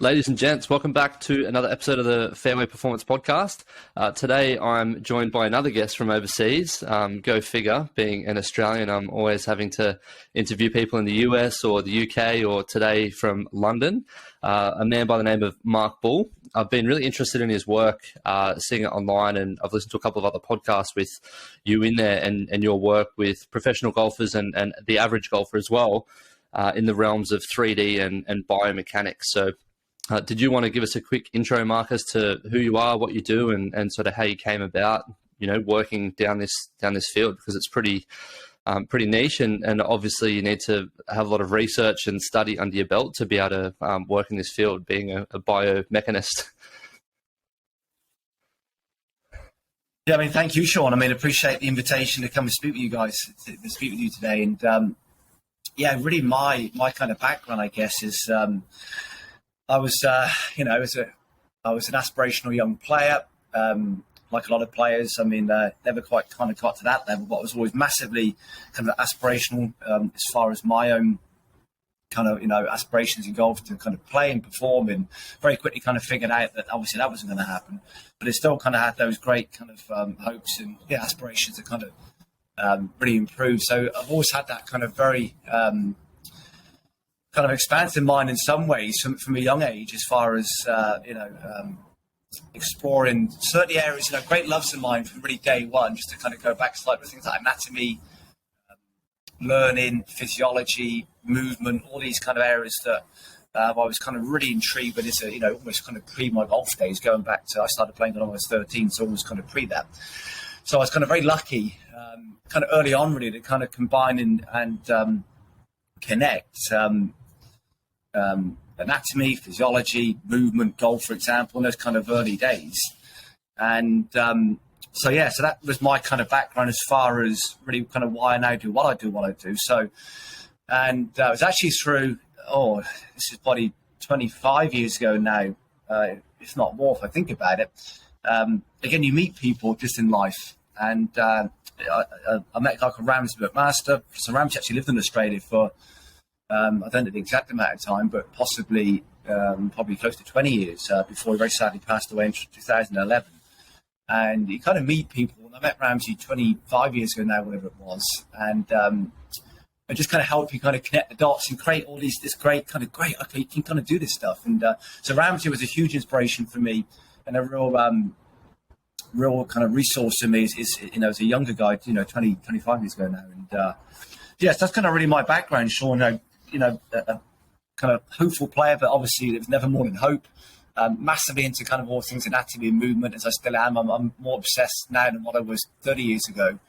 Ladies and gents, welcome back to another episode of the Fairway Performance Podcast. Today I'm joined by another guest from overseas. Go figure, being an Australian, I'm always having to interview people in the US or the UK, or today from London. A man by the name of Mark Bull. I've been really interested in his work, seeing it online, and I've listened to a couple of other podcasts with you in there and your work with professional golfers and the average golfer as well, in the realms of 3D and biomechanics. So did you want to give us a quick intro, Mark, as to who you are, what you do, and sort of how you came about, working down this field? Because it's pretty niche, and obviously you need to have a lot of research and study under your belt to be able to work in this field, being a biomechanist. Yeah, thank you, Shaun. Appreciate the invitation to come and speak with you guys, to speak with you today. And really my kind of background, I guess, is I was an aspirational young player, like a lot of players. Never quite kind of got to that level, but I was always massively kind of aspirational as far as my own kind of, aspirations in golf to kind of play and perform, and very quickly kind of figured out that obviously that wasn't going to happen, but it still kind of had those great kind of hopes and aspirations to kind of really improve. So I've always had that kind of very kind of expansive mind in some ways from a young age, as far as exploring certain areas. Great loves of mine from really day one, just to kind of go back slightly, things like anatomy, learning, physiology, movement, all these kind of areas that I was kind of really intrigued with. It's almost kind of pre my golf days, going back to, I started playing when I was 13, so almost kind of pre that. So I was kind of very lucky, kind of early on, really, to kind of combine and connect anatomy, physiology, movement, golf, for example, in those kind of early days. And so that was my kind of background as far as really kind of why I now do what I do. So, and it was actually through, this is probably 25 years ago now, if not more, if I think about it. Again, you meet people just in life. And I met a guy called Ramsey McMaster. So Ramsey actually lived in Australia for, I don't know the exact amount of time, but possibly probably close to 20 years before he very sadly passed away in 2011. And you kind of meet people. And I met Ramsey 25 years ago now, whatever it was. And it just kind of helped you kind of connect the dots and create all this great, okay, you can kind of do this stuff. And so Ramsey was a huge inspiration for me, and a real kind of resource to me is as a younger guy, 20, 25 years ago now. And yes, that's kind of really my background, Shaun. A kind of hopeful player, but obviously it was never more than hope. Massively into kind of all things anatomy and movement, as I still am. I'm more obsessed now than what I was 30 years ago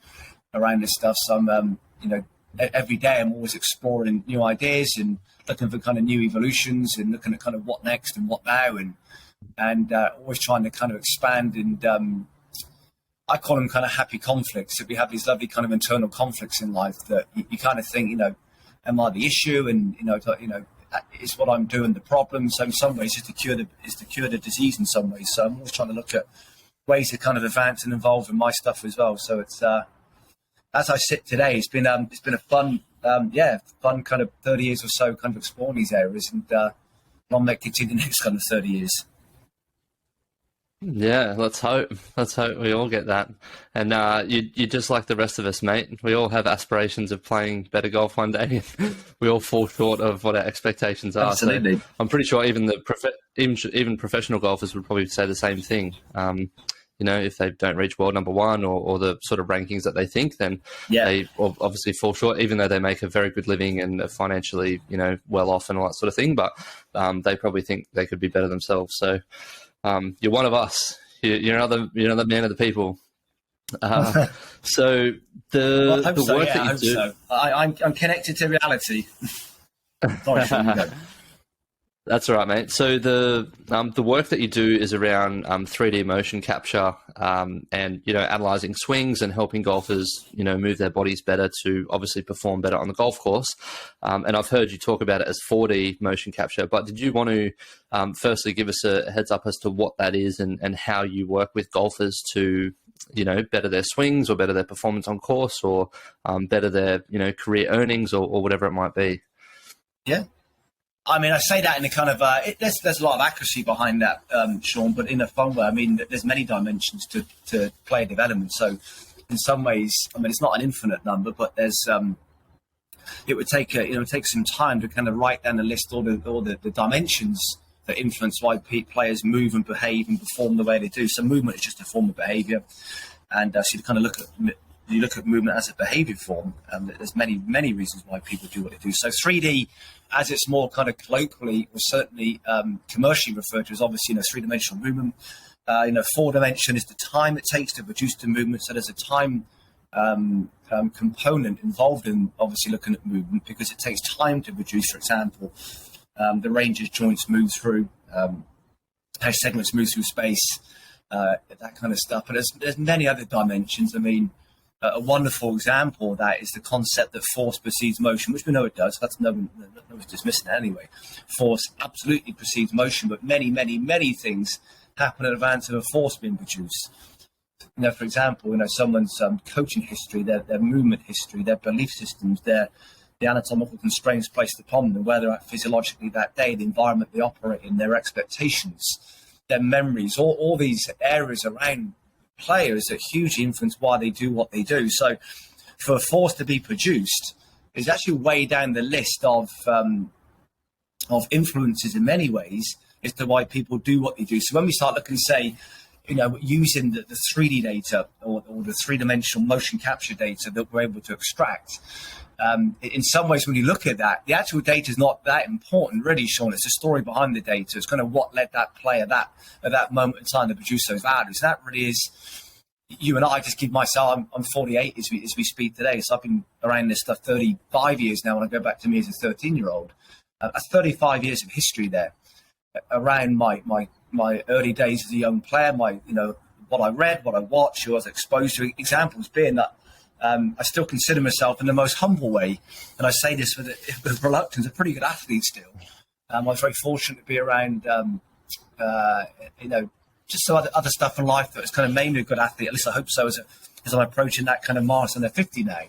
around this stuff. So I'm, every day I'm always exploring new ideas and looking for kind of new evolutions and looking at kind of what next and what now, and always trying to kind of expand. And I call them kind of happy conflicts. So we have these lovely kind of internal conflicts in life that you kind of think, am I the issue? And is what I'm doing the problem? So in some ways, it's to cure the disease in some ways. So I'm always trying to look at ways to kind of advance and involve in my stuff as well. So it's as I sit today, it's been a fun kind of 30 years or so, kind of exploring these areas, and long may it continue the next kind of 30 years. Yeah, let's hope we all get that. And you're just like the rest of us, mate. We all have aspirations of playing better golf one day. We all fall short of what our expectations are. Absolutely. So I'm pretty sure even even professional golfers would probably say the same thing. If they don't reach world number one or the sort of rankings that they think, then they obviously fall short, even though they make a very good living and are financially, well off and all that sort of thing. But they probably think they could be better themselves. So you're one of us. You're another man of the people. So the work that you do, I'm connected to reality. Sorry, Shaun, you go. That's all right, mate. So the work that you do is around 3D motion capture and analyzing swings and helping golfers move their bodies better to obviously perform better on the golf course. And I've heard you talk about it as 4D motion capture. But did you want to firstly give us a heads up as to what that is and how you work with golfers to better their swings or better their performance on course or better their career earnings or whatever it might be? Yeah. I mean, I say that in a kind of there's a lot of accuracy behind that, Shaun, but in a fun way. I mean, there's many dimensions to player development. So, in some ways, I mean, it's not an infinite number, but there's it would take take some time to kind of write down a list all the dimensions that influence why players move and behave and perform the way they do. So, movement is just a form of behaviour, and so you kind of look at movement as a behaviour form. There's many reasons why people do what they do. So 3D, as it's more kind of colloquially or certainly commercially referred to, is obviously three-dimensional movement. Four-dimension is the time it takes to produce the movement. So there's a time component involved in obviously looking at movement, because it takes time to produce, for example, the ranges joints move through, how segments move through space, that kind of stuff. But there's many other dimensions. I mean, a wonderful example of that is the concept that force precedes motion, which we know it does. That's no one's dismissing it anyway. Force absolutely precedes motion, but many things happen in advance of a force being produced. For example, someone's coaching history, their movement history, their belief systems, the anatomical constraints placed upon them, where they're at physiologically that day, the environment they operate in, their expectations, their memories, all these areas around players that hugely influence why they do what they do. So for a force to be produced is actually way down the list of influences in many ways as to why people do what they do. So when we start looking, say, using the 3D data or the three-dimensional motion capture data that we're able to extract, in some ways, when you look at that, the actual data is not that important, really, Shaun. It's the story behind the data. It's kind of what led that player at that moment in time to produce those values. That really is, you and I just give myself, I'm 48 as we speak today, so I've been around this stuff 35 years now. When I go back to me as a 13-year-old, that's 35 years of history there around my early days as a young player, what I read, what I watched, who I was exposed to. Examples being that I still consider myself in the most humble way, and I say this with reluctance, a pretty good athlete still. I was very fortunate to be around, just some other stuff in life that has kind of made me a good athlete. At least I hope so, as I'm approaching that kind of marathon at 50 now.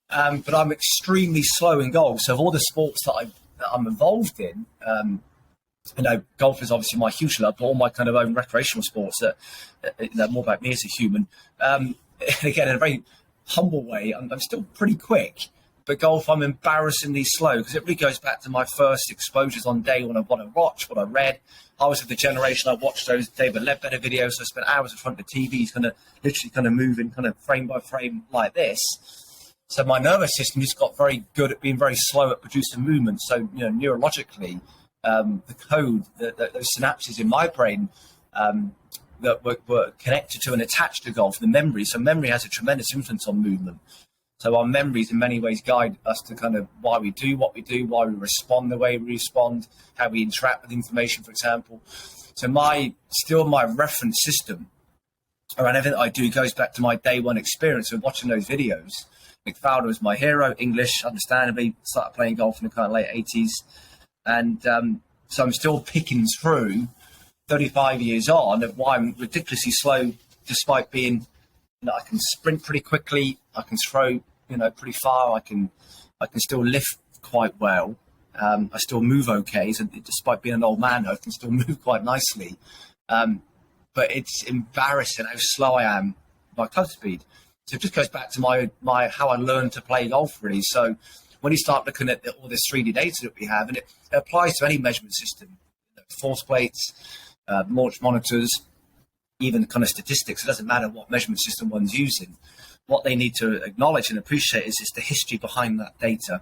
But I'm extremely slow in golf. So of all the sports that I'm involved in, golf is obviously my huge love, but all my kind of own recreational sports that more about me as a human. Again, in a very humble way, I'm still pretty quick, but golf I'm embarrassingly slow, because it really goes back to my first exposures on day one of what I watched, what I read. I was of the generation, I watched those David Ledbetter videos, so I spent hours in front of the TV, literally moving kind of frame by frame like this. So my nervous system just got very good at being very slow at producing movement. So neurologically, the code, those synapses in my brain that were connected to and attached to golf, the memory. So memory has a tremendous influence on movement. So our memories in many ways guide us to kind of why we do what we do, why we respond the way we respond, how we interact with information, for example. So my reference system around everything that I do goes back to my day one experience of watching those videos. Mick Fowler was my hero, English, understandably, started playing golf in the kind of late 80s. And so I'm still picking through 35 years on of why I'm ridiculously slow, despite being, I can sprint pretty quickly, I can throw, pretty far, I can still lift quite well. I still move okay, so despite being an old man, I can still move quite nicely. But it's embarrassing how slow I am by club speed. So it just goes back to my how I learned to play golf, really. So when you start looking at all this 3D data that we have, and it applies to any measurement system, force plates, launch monitors, even kind of statistics, it doesn't matter what measurement system one's using. What they need to acknowledge and appreciate is the history behind that data.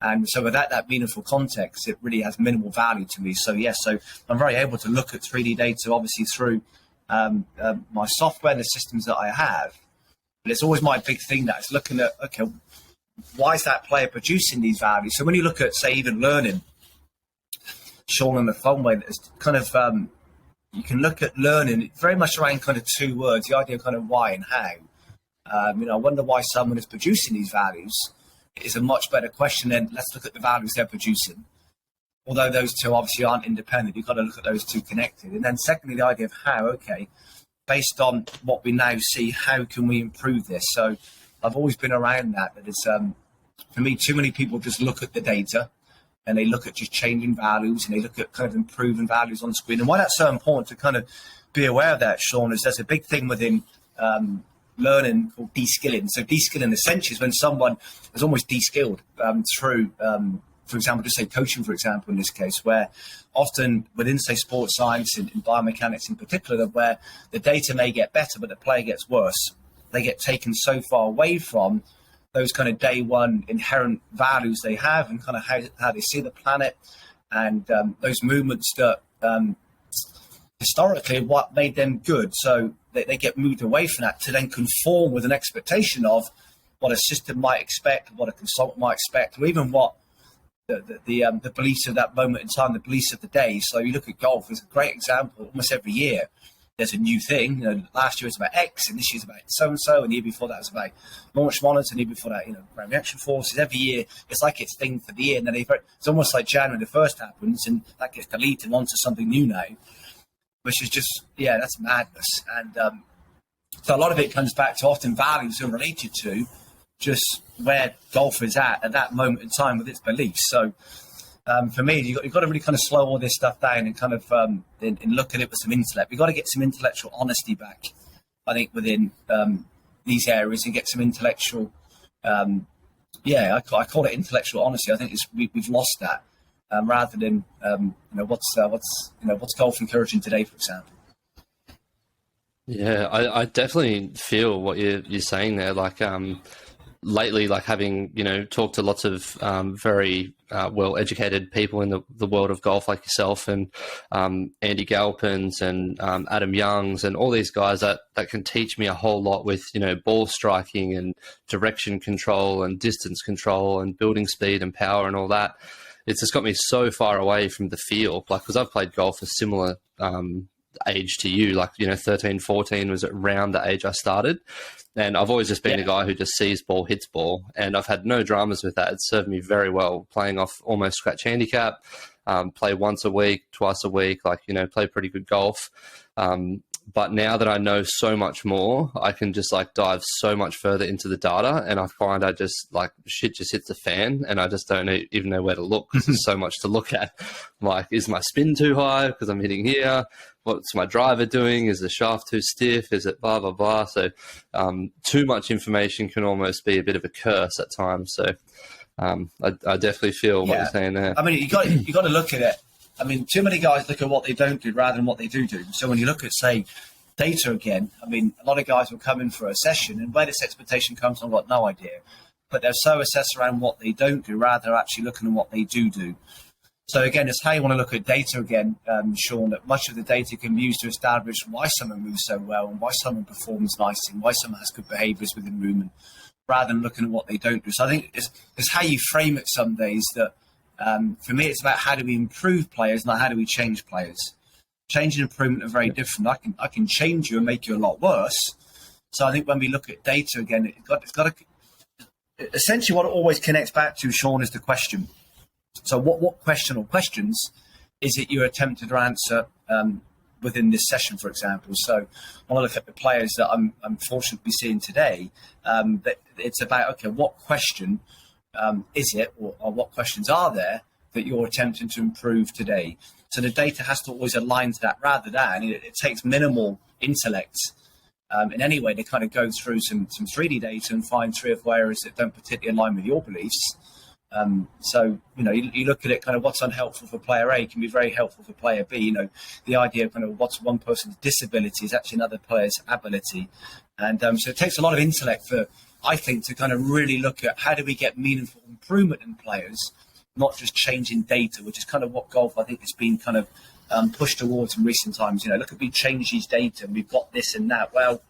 And so without that meaningful context, it really has minimal value to me. So yes, so I'm very able to look at 3D data, obviously through my software and the systems that I have. But it's always my big thing that is looking at, okay, why is that player producing these values? So when you look at, say, even learning, Shaun, in the fun way, that is kind of, you can look at learning very much around kind of two words, the idea of kind of why and how. I wonder why someone is producing these values is a much better question than let's look at the values they're producing. Although those two obviously aren't independent, you've got to look at those two connected. And then secondly, the idea of how, okay, based on what we now see, how can we improve this? So I've always been around that it's, for me, too many people just look at the data and they look at just changing values, and they look at kind of improving values on the screen. And why that's so important to kind of be aware of that, Shaun, is there's a big thing within learning called de-skilling. So de-skilling essentially is when someone is almost de-skilled through, for example, just say coaching, for example, in this case, where often within, say, sports science and biomechanics in particular, where the data may get better, but the player gets worse, they get taken so far away from those kind of day one inherent values they have, and kind of how they see the planet, and those movements that historically what made them good. So they get moved away from that to then conform with an expectation of what a system might expect, what a consultant might expect, or even what the beliefs of that moment in time, the beliefs of the day. So you look at golf as a great example. Almost every year there's a new thing. Last year was about X, and this year's about so-and-so, and the year before that was about launch monitors, and the year before that, ground reaction forces. Every year it's like it's thing for the year, and then it's almost like January the 1st happens, and that gets deleted onto something new now, which is just, that's madness. And so a lot of it comes back to often values are related to just where golf is at that moment in time with its beliefs. So for me, you've got to really kind of slow all this stuff down and kind of and look at it with some intellect. We've got to get some intellectual honesty back, I think, within these areas, and get some intellectual, I call it intellectual honesty. I think we've lost that, rather than what's golf encouraging today, for example. Yeah, I definitely feel what you're saying there. Like lately, like having talked to lots of very well-educated people in the world of golf, like yourself and Andy Galpins and Adam Youngs and all these guys that can teach me a whole lot with ball striking and direction control and distance control and building speed and power and all that. It's just got me so far away from the feel, like, because I've played golf a similar age to you, like 13, 14 was around the age I started. And I've always just been a guy who just sees ball, hits ball. And I've had no dramas with that. It's served me very well, playing off almost scratch handicap, play once a week, twice a week, play pretty good golf. But now that I know so much more, I can just dive so much further into the data. And I find I just shit just hits the fan, and I just don't even know where to look because there's so much to look at. Like, is my spin too high because I'm hitting here? What's my driver doing? Is the shaft too stiff? Is it blah, blah, blah? So too much information can almost be a bit of a curse at times. So I definitely feel what you're saying there. I mean, you got to look at it. I mean, too many guys look at what they don't do rather than what they do. So when you look at, say, data again, I mean, a lot of guys will come in for a session, and where this expectation comes from, I've got no idea. But they're so obsessed around what they don't do rather than actually looking at what they do. So again, it's how you want to look at data again, Shaun, that much of the data can be used to establish why someone moves so well and why someone performs nicely and why someone has good behaviours within movement, rather than looking at what they don't do. So I think it's how you frame it some days that, for me, it's about how do we improve players, not how do we change players. Change and improvement are very different. I can change you and make you a lot worse. So I think when we look at data again, it's got to essentially what it always connects back to, Shaun, is the question. So what question or questions is it you're attempting to answer within this session, for example? So when I look at the players that I'm fortunate to be seeing today, that it's about, okay, what question is it, or what questions are there that you're attempting to improve today? So the data has to always align to that, rather than it takes minimal intellect in any way to kind of go through some 3D data and find 3 or 4 areas that don't particularly align with your beliefs. So, you look at it kind of what's unhelpful for player A can be very helpful for player B. The idea of kind of what's one person's disability is actually another player's ability. And so it takes a lot of intellect I think, to kind of really look at how do we get meaningful improvement in players, not just changing data, which is kind of what golf, I think, has been kind of pushed towards in recent times. Look at, we change these data and we've got this and that. Well,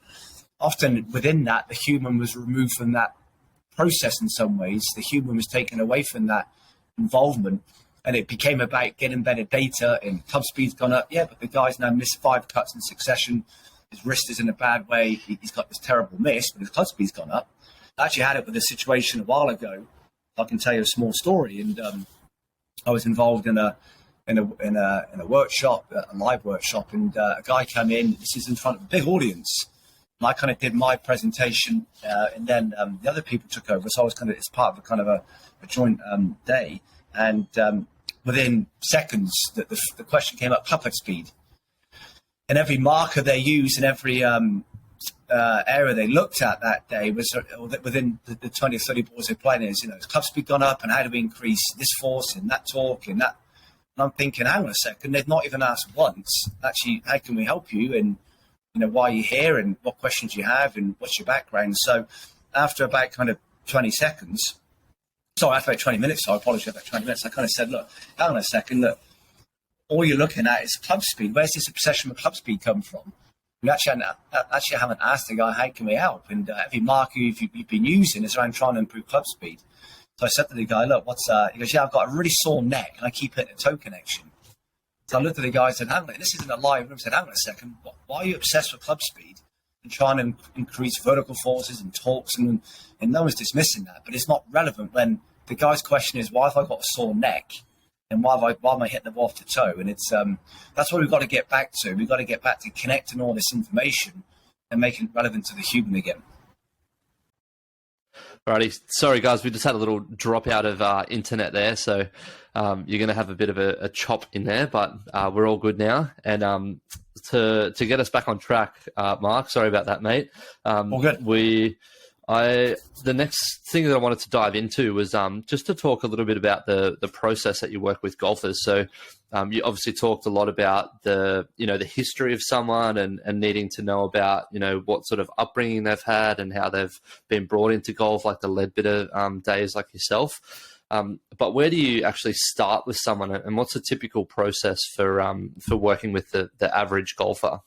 often within that, the human was removed from that process in some ways. The human was taken away from that involvement, and it became about getting better data, and club speed's gone up. Yeah, but the guy's now missed 5 cuts in succession. His wrist is in a bad way. He's got this terrible miss, but his club speed's gone up. I actually had it with a situation a while ago. I can tell you a small story, and I was involved in a workshop, a live workshop, and a guy came in. This is in front of a big audience. And I kind of did my presentation, and then the other people took over. So I was kind of, it's part of a kind of a joint day. And within seconds, the question came up: club head speed. And every marker they used and every area they looked at that day was within the 20 or 30 balls they played. Is, has club speed gone up, and how do we increase this force and that torque and that? And I'm thinking, hang on a second, they've not even asked once, actually, how can we help you? And, why are you here and what questions you have and what's your background? So after about kind of 20 seconds, after about 20 minutes, so I apologize, about 20 minutes, I kind of said, look, hang on a second, look, all you're looking at is club speed. Where's this obsession with club speed come from? We actually haven't asked the guy, how can we help? And every marker you've been using is around trying to improve club speed. So I said to the guy, look, he goes, yeah, I've got a really sore neck and I keep hitting a toe connection. So I looked at the guy and said, hang on, this isn't a live room. I said, hang on a second, why are you obsessed with club speed and trying to increase vertical forces and torques? And no one's dismissing that, but it's not relevant when the guy's question is, why have I got a sore neck? And why am I hitting the ball off the toe? And it's that's what we've got to get back to. We've got to get back to connecting all this information and making it relevant to the human again. Alrighty, sorry guys, we just had a little drop out of internet there, so you're going to have a bit of a chop in there, but we're all good now. And to get us back on track, Mark, sorry about that, mate. All good. The next thing that I wanted to dive into was just to talk a little bit about the process that you work with golfers. So you obviously talked a lot about the history of someone and needing to know about, what sort of upbringing they've had and how they've been brought into golf, like the Leadbitter days like yourself. But where do you actually start with someone, and what's a typical process for working with the average golfer?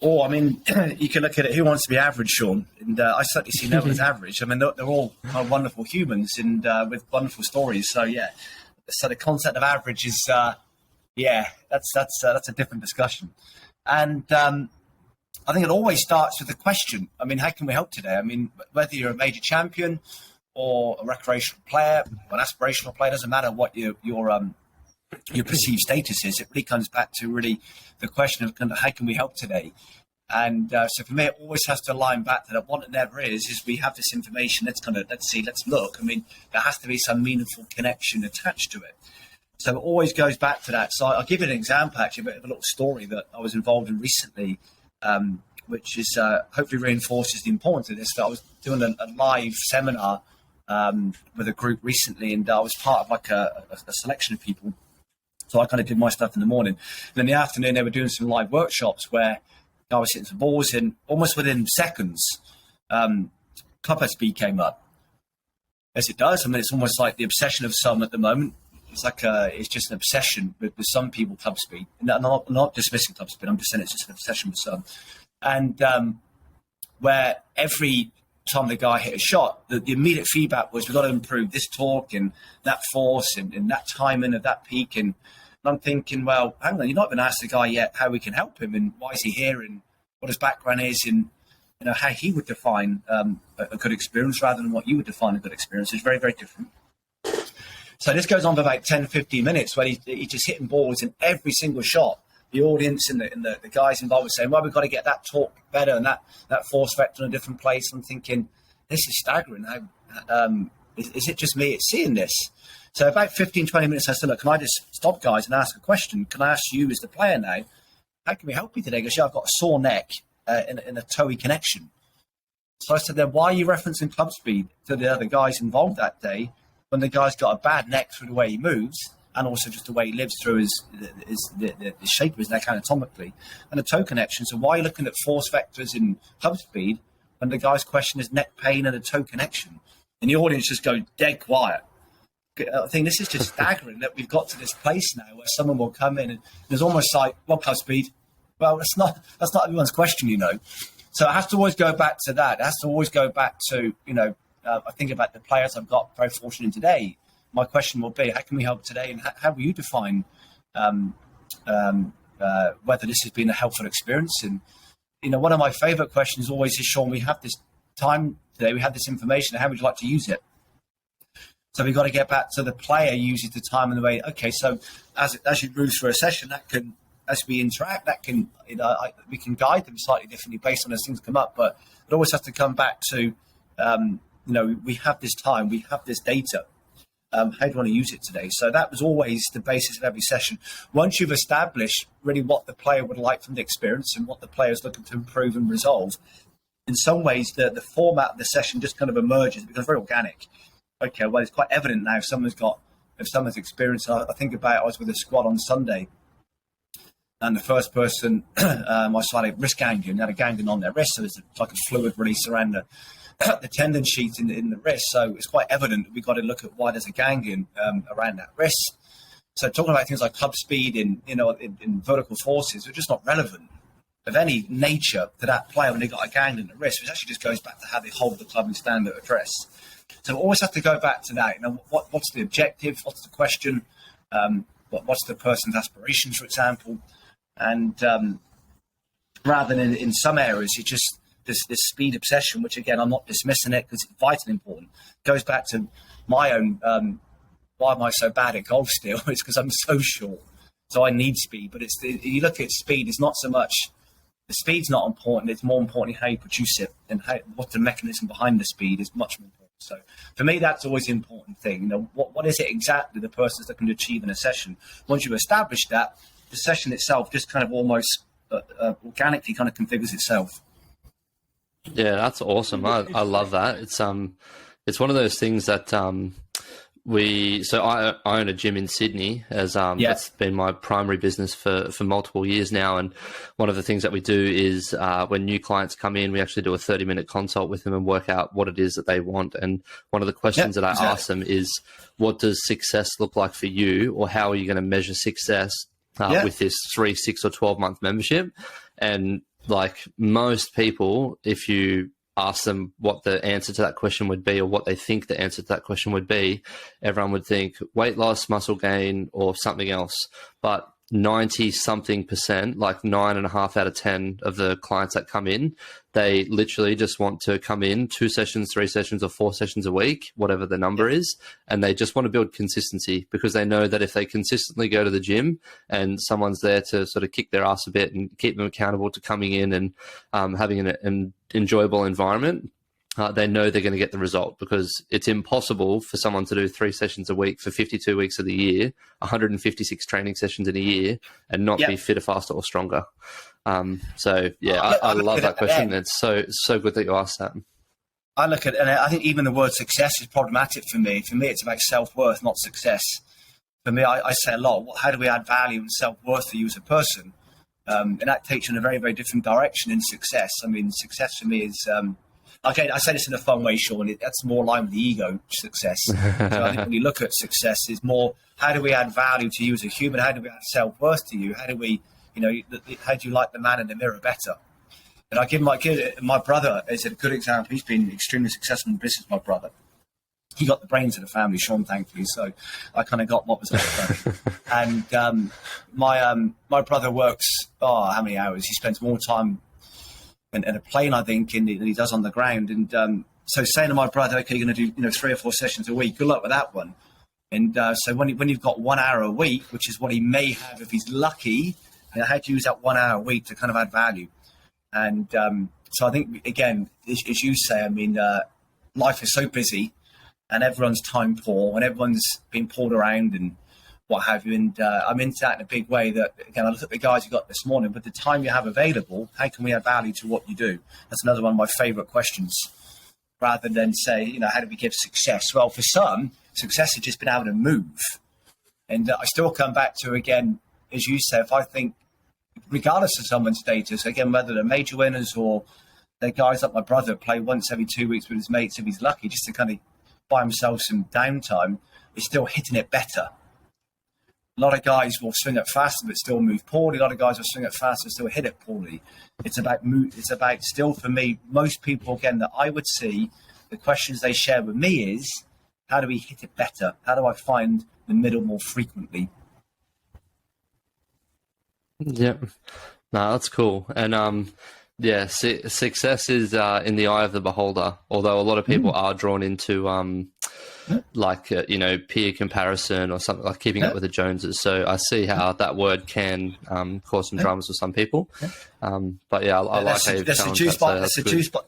Oh, I mean, you can look at it. Who wants to be average, Shaun? And I certainly see no one as average. I mean, they're all kind of wonderful humans and with wonderful stories. So yeah, so the concept of average is, that's a different discussion. And I think it always starts with a question. I mean, how can we help today? I mean, whether you're a major champion or a recreational player, or an aspirational player, doesn't matter what your perceived status is. It really comes back to really the question of how can we help today? And so for me, it always has to align back to that. What it never is we have this information. Let's look. I mean, there has to be some meaningful connection attached to it. So it always goes back to that. So I'll give you an example, actually, a bit of a little story that I was involved in recently, which is hopefully reinforces the importance of this. So I was doing a live seminar with a group recently, and I was part of like a selection of people. So I kind of did my stuff in the morning. And in the afternoon, they were doing some live workshops where I was hitting some balls, and almost within seconds, club head speed came up. As it does. I mean, it's almost like the obsession of some at the moment. It's like it's just an obsession with some people, club speed. And I'm not dismissing club speed. I'm just saying it's just an obsession with some. And where every time the guy hit a shot, the immediate feedback was, we've got to improve this torque and that force and that timing of that peak. And I'm thinking, well, hang on, you've not even asked the guy yet how we can help him and why is he here and what his background is and how he would define a good experience rather than what you would define a good experience. It's very, very different. So this goes on for about 10, 15 minutes where he's just hitting balls in every single shot. The audience and the guys involved were saying, well, we've got to get that torque better and that force vector in a different place. I'm thinking, this is staggering. Is it just me seeing this? So about 15, 20 minutes, I said, look, can I just stop, guys, and ask a question? Can I ask you as the player now, how can we help you today? Because I've got a sore neck in a toey connection. So I said, then why are you referencing club speed to the other guys involved that day when the guy's got a bad neck through the way he moves and also just the way he lives through the shape of his neck anatomically and a toe connection? So why are you looking at force vectors in club speed when the guy's question is neck pain and a toe connection? And the audience just goes dead quiet. I think this is just staggering that we've got to this place now where someone will come in and there's almost like, well, club speed. Well, that's not everyone's question, So it has to always go back to that. It has to always go back to, I think about the players I've got very fortunate today. My question will be, how can we help today? And how will you define whether this has been a helpful experience? And, one of my favorite questions always is, Shaun, we have this time today, we have this information, how would you like to use it? So we've got to get back to the player uses the time and the way, okay, so as you move through a session, that can, as we interact, that can, we can guide them slightly differently based on as things come up, but it always has to come back to, we have this time, we have this data. How do you want to use it today? So that was always the basis of every session. Once you've established really what the player would like from the experience and what the player is looking to improve and resolve, in some ways the format of the session just kind of emerges. It becomes very organic. Okay, well, it's quite evident now if someone's experienced. I think about it, I was with a squad on Sunday, and the first person, I saw a wrist ganglion, they had a ganglion on their wrist, so there's like a fluid release around the tendon sheet in the wrist. So it's quite evident that we've got to look at why there's a ganglion around that wrist. So talking about things like club speed in vertical forces are just not relevant of any nature to that player when they got a ganglion in the wrist, which actually just goes back to how they hold the club and stand at address. So we always have to go back to that. What's the objective? What's the question? What's the person's aspirations, for example? And rather than in some areas, it just this speed obsession, which again, I'm not dismissing it because it's vitally important. It goes back to my own, why am I so bad at golf still? It's because I'm so short. So I need speed. But you look at speed, it's not so much, the speed's not important. It's more important how you produce it and what the mechanism behind the speed is much more important. So for me, that's always the important thing. What is it exactly the person's looking to achieve in a session? Once you establish that, the session itself just kind of almost organically kind of configures itself. Yeah, that's awesome. I love that. It's one of those things that I own a gym in Sydney, as that's been my primary business for multiple years now. And one of the things that we do is when new clients come in, we actually do a 30-minute consult with them and work out what it is that they want. And one of the questions that I ask them is, what does success look like for you, or how are you going to measure success with this 3, 6 or 12-month membership? And like most people, if you ask them what the answer to that question would be, or what they think the answer to that question would be, everyone would think weight loss, muscle gain, or something else. But 90-something%, like 9.5 out of 10 of the clients that come in, they literally just want to come in 2 sessions, 3 sessions, or 4 sessions a week, whatever the number is. And they just want to build consistency, because they know that if they consistently go to the gym and someone's there to sort of kick their ass a bit and keep them accountable to coming in and having an enjoyable environment, they know they're going to get the result, because it's impossible for someone to do 3 sessions a week for 52 weeks of the year, 156 training sessions in a year, and not be fitter, faster, or stronger. I love that question. It's so good that you asked that. I look at, and I think even the word success is problematic for me. For me, it's about self-worth, not success. For me, I say a lot, how do we add value and self-worth to you as a person? And that takes you in a very, very different direction in success. I mean, success for me is... okay, I say this in a fun way, Shaun. That's more aligned with the ego success. So I think when you look at success, it's more, how do we add value to you as a human? How do we add self-worth to you? How do we, how do you like the man in the mirror better? And I give my brother is a good example. He's been extremely successful in business, my brother. He got the brains of the family, Shaun, thankfully. So I kind of got what was left. And my brother works, how many hours? He spends more time in a plane, I think, than he does on the ground. And so saying to my brother, okay, you're going to do 3 or 4 sessions a week, good luck with that one. And so when you've got 1 hour a week, which is what he may have if he's lucky, how to use that 1 hour a week to kind of add value. And so I think, again, as you say, I mean, life is so busy and everyone's time poor and everyone's being pulled around and what have you. And I'm into that in a big way that, again, I look at the guys you got this morning, but the time you have available, how can we add value to what you do? That's another one of my favorite questions, rather than say, how do we give success? Well, for some, success has just been able to move. And I still come back to, again, as you say, if I think, regardless of someone's status, again, whether they're major winners or they're guys like my brother play once every 2 weeks with his mates, if he's lucky, just to kind of buy himself some downtime, is still hitting it better. A lot of guys will swing it faster but still move poorly. A lot of guys will swing it faster and still hit it poorly. It's about still, for me, most people, again, that I would see, the questions they share with me is, how do we hit it better? How do I find the middle more frequently? Yeah, no, that's cool. And success is in the eye of the beholder, although a lot of people are drawn into peer comparison or something, like keeping up with the Joneses. So I see how that word can cause some dramas for some people. But yeah, I like how you've challenged that.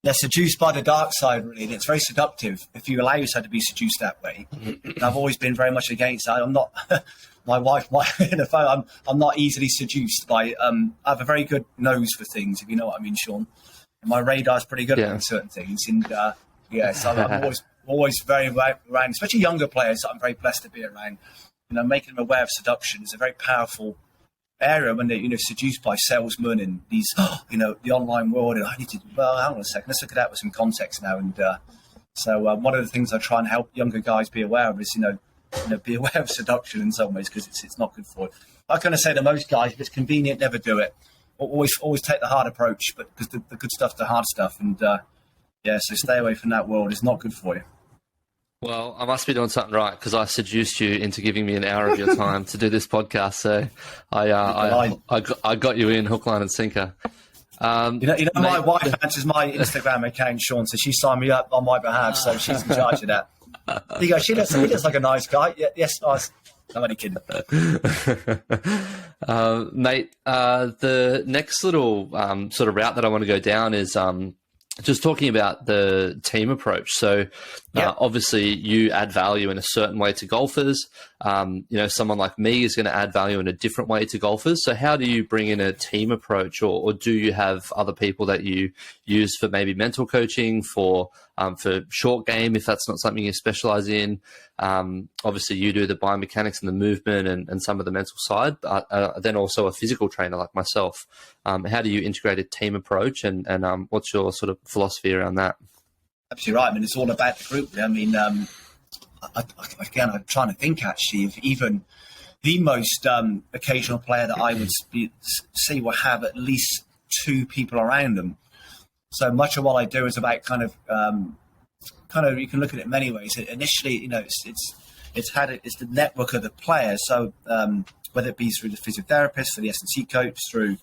they're seduced by the dark side, really, and it's very seductive if you allow yourself to be seduced that way. And I've always been very much against that. I'm not, my wife, I'm not easily seduced by, I have a very good nose for things, if you know what I mean, Shaun. And my radar's pretty good at certain things. And so I'm always very around, especially younger players that I'm very blessed to be around. Making them aware of seduction is a very powerful area when they're seduced by salesmen and these the online world, and I need to hang on a second, let's look at that with some context now. And so one of the things I try and help younger guys be aware of is be aware of seduction in some ways, because it's not good for it. I'm going to say to most guys, if it's convenient, never do it. Always take the hard approach, but because the good stuff's the hard stuff. And so stay away from that world. It's not good for you. Well, I must be doing something right, because I seduced you into giving me an hour of your time to do this podcast. So I got you in hook, line, and sinker. My wife answers my Instagram account, Shaun, so she signed me up on my behalf. So she's in charge of that. He goes, he looks like a nice guy. Yes, nice. I'm only kidding. Mate, the next little sort of route that I want to go down is just talking about the team approach. So obviously you add value in a certain way to golfers. Someone like me is going to add value in a different way to golfers. So how do you bring in a team approach, or do you have other people that you use for maybe mental coaching, for short game, if that's not something you specialize in? Obviously you do the biomechanics and the movement and some of the mental side, but then also a physical trainer like myself. How do you integrate a team approach, and what's your sort of philosophy around that? Absolutely right. I mean, it's all about the group. I mean, I'm trying to think actually if even the most occasional player that I would see will have at least two people around them. So much of what I do is about kind of you can look at it in many ways. Initially, it's the network of the players. So whether it be through the physiotherapist, for the S&C coach, through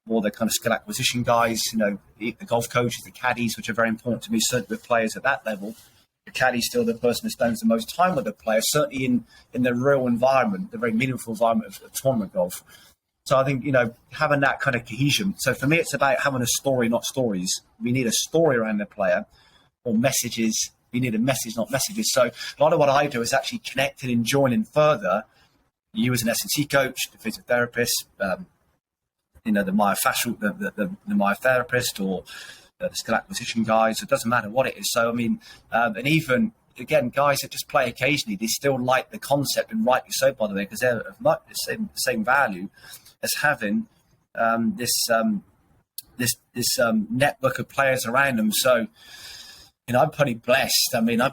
more the kind of skill acquisition guys, the golf coaches, the caddies, which are very important to me, certainly with players at that level. The caddie's still the person who spends the most time with the player, certainly in the real environment, the very meaningful environment of tournament golf. So I think, having that kind of cohesion. So for me, it's about having a story, not stories. We need a story around the player, or messages. We need a message, not messages. So a lot of what I do is actually connecting and joining further you as an S&C coach, the physiotherapist, the myofascial, the myotherapist, or the skill acquisition guys. It doesn't matter what it is. So, I mean, and even, again, guys that just play occasionally, they still like the concept, and rightly so, by the way, because they're of much the same value as having this network of players around them. So, I'm pretty blessed. I mean, I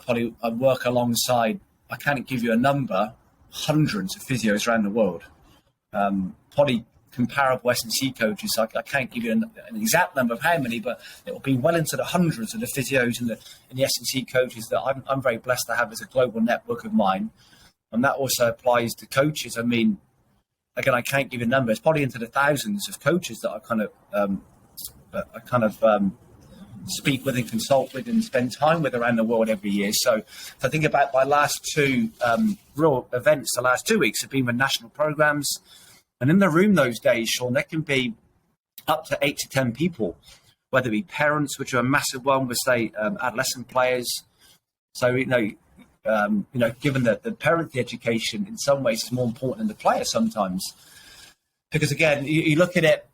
work alongside, I can't give you a number, hundreds of physios around the world. Probably comparable S&C coaches. I can't give you an exact number of how many, but it will be well into the hundreds of the physios and the S&C coaches that I'm very blessed to have as a global network of mine. And that also applies to coaches. I mean, again, I can't give you a number. It's probably into the thousands of coaches that I kind of speak with and consult with and spend time with around the world every year. So if I think about my last two real events, the last 2 weeks have been with national programs. And in the room those days, Shaun, there can be up to 8 to 10 people, whether it be parents, which are a massive one, with, say, adolescent players. So, given that the parent education in some ways is more important than the player sometimes. Because, again, you look at it,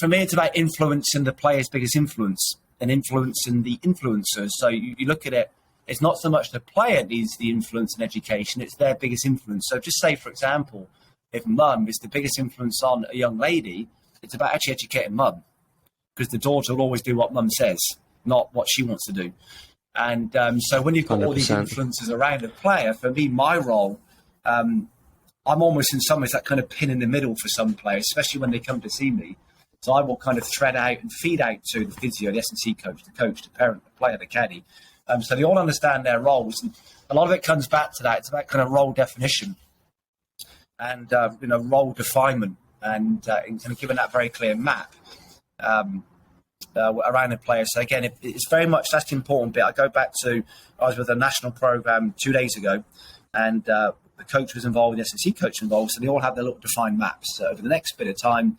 for me, it's about influencing the player's biggest influence and influencing the influencers. So you look at it, it's not so much the player needs the influence in education, it's their biggest influence. So just say, for example, if mum is the biggest influence on a young lady, it's about actually educating mum, because the daughter will always do what mum says, not what she wants to do. And so when you've got 100%. All these influences around a player, for me, my role, I'm almost in some ways that kind of pin in the middle for some players, especially when they come to see me. So I will kind of thread out and feed out to the physio, the S&C coach, the parent, the player, the caddy. So they all understand their roles. And a lot of it comes back to that. It's about kind of role definition and, role definement and kind of giving that very clear map around the player. So again, it's very much, that's the important bit. I go back to, I was with a national program 2 days ago, and the coach was involved, the S&C coach involved, so they all have their little defined maps. So over the next bit of time,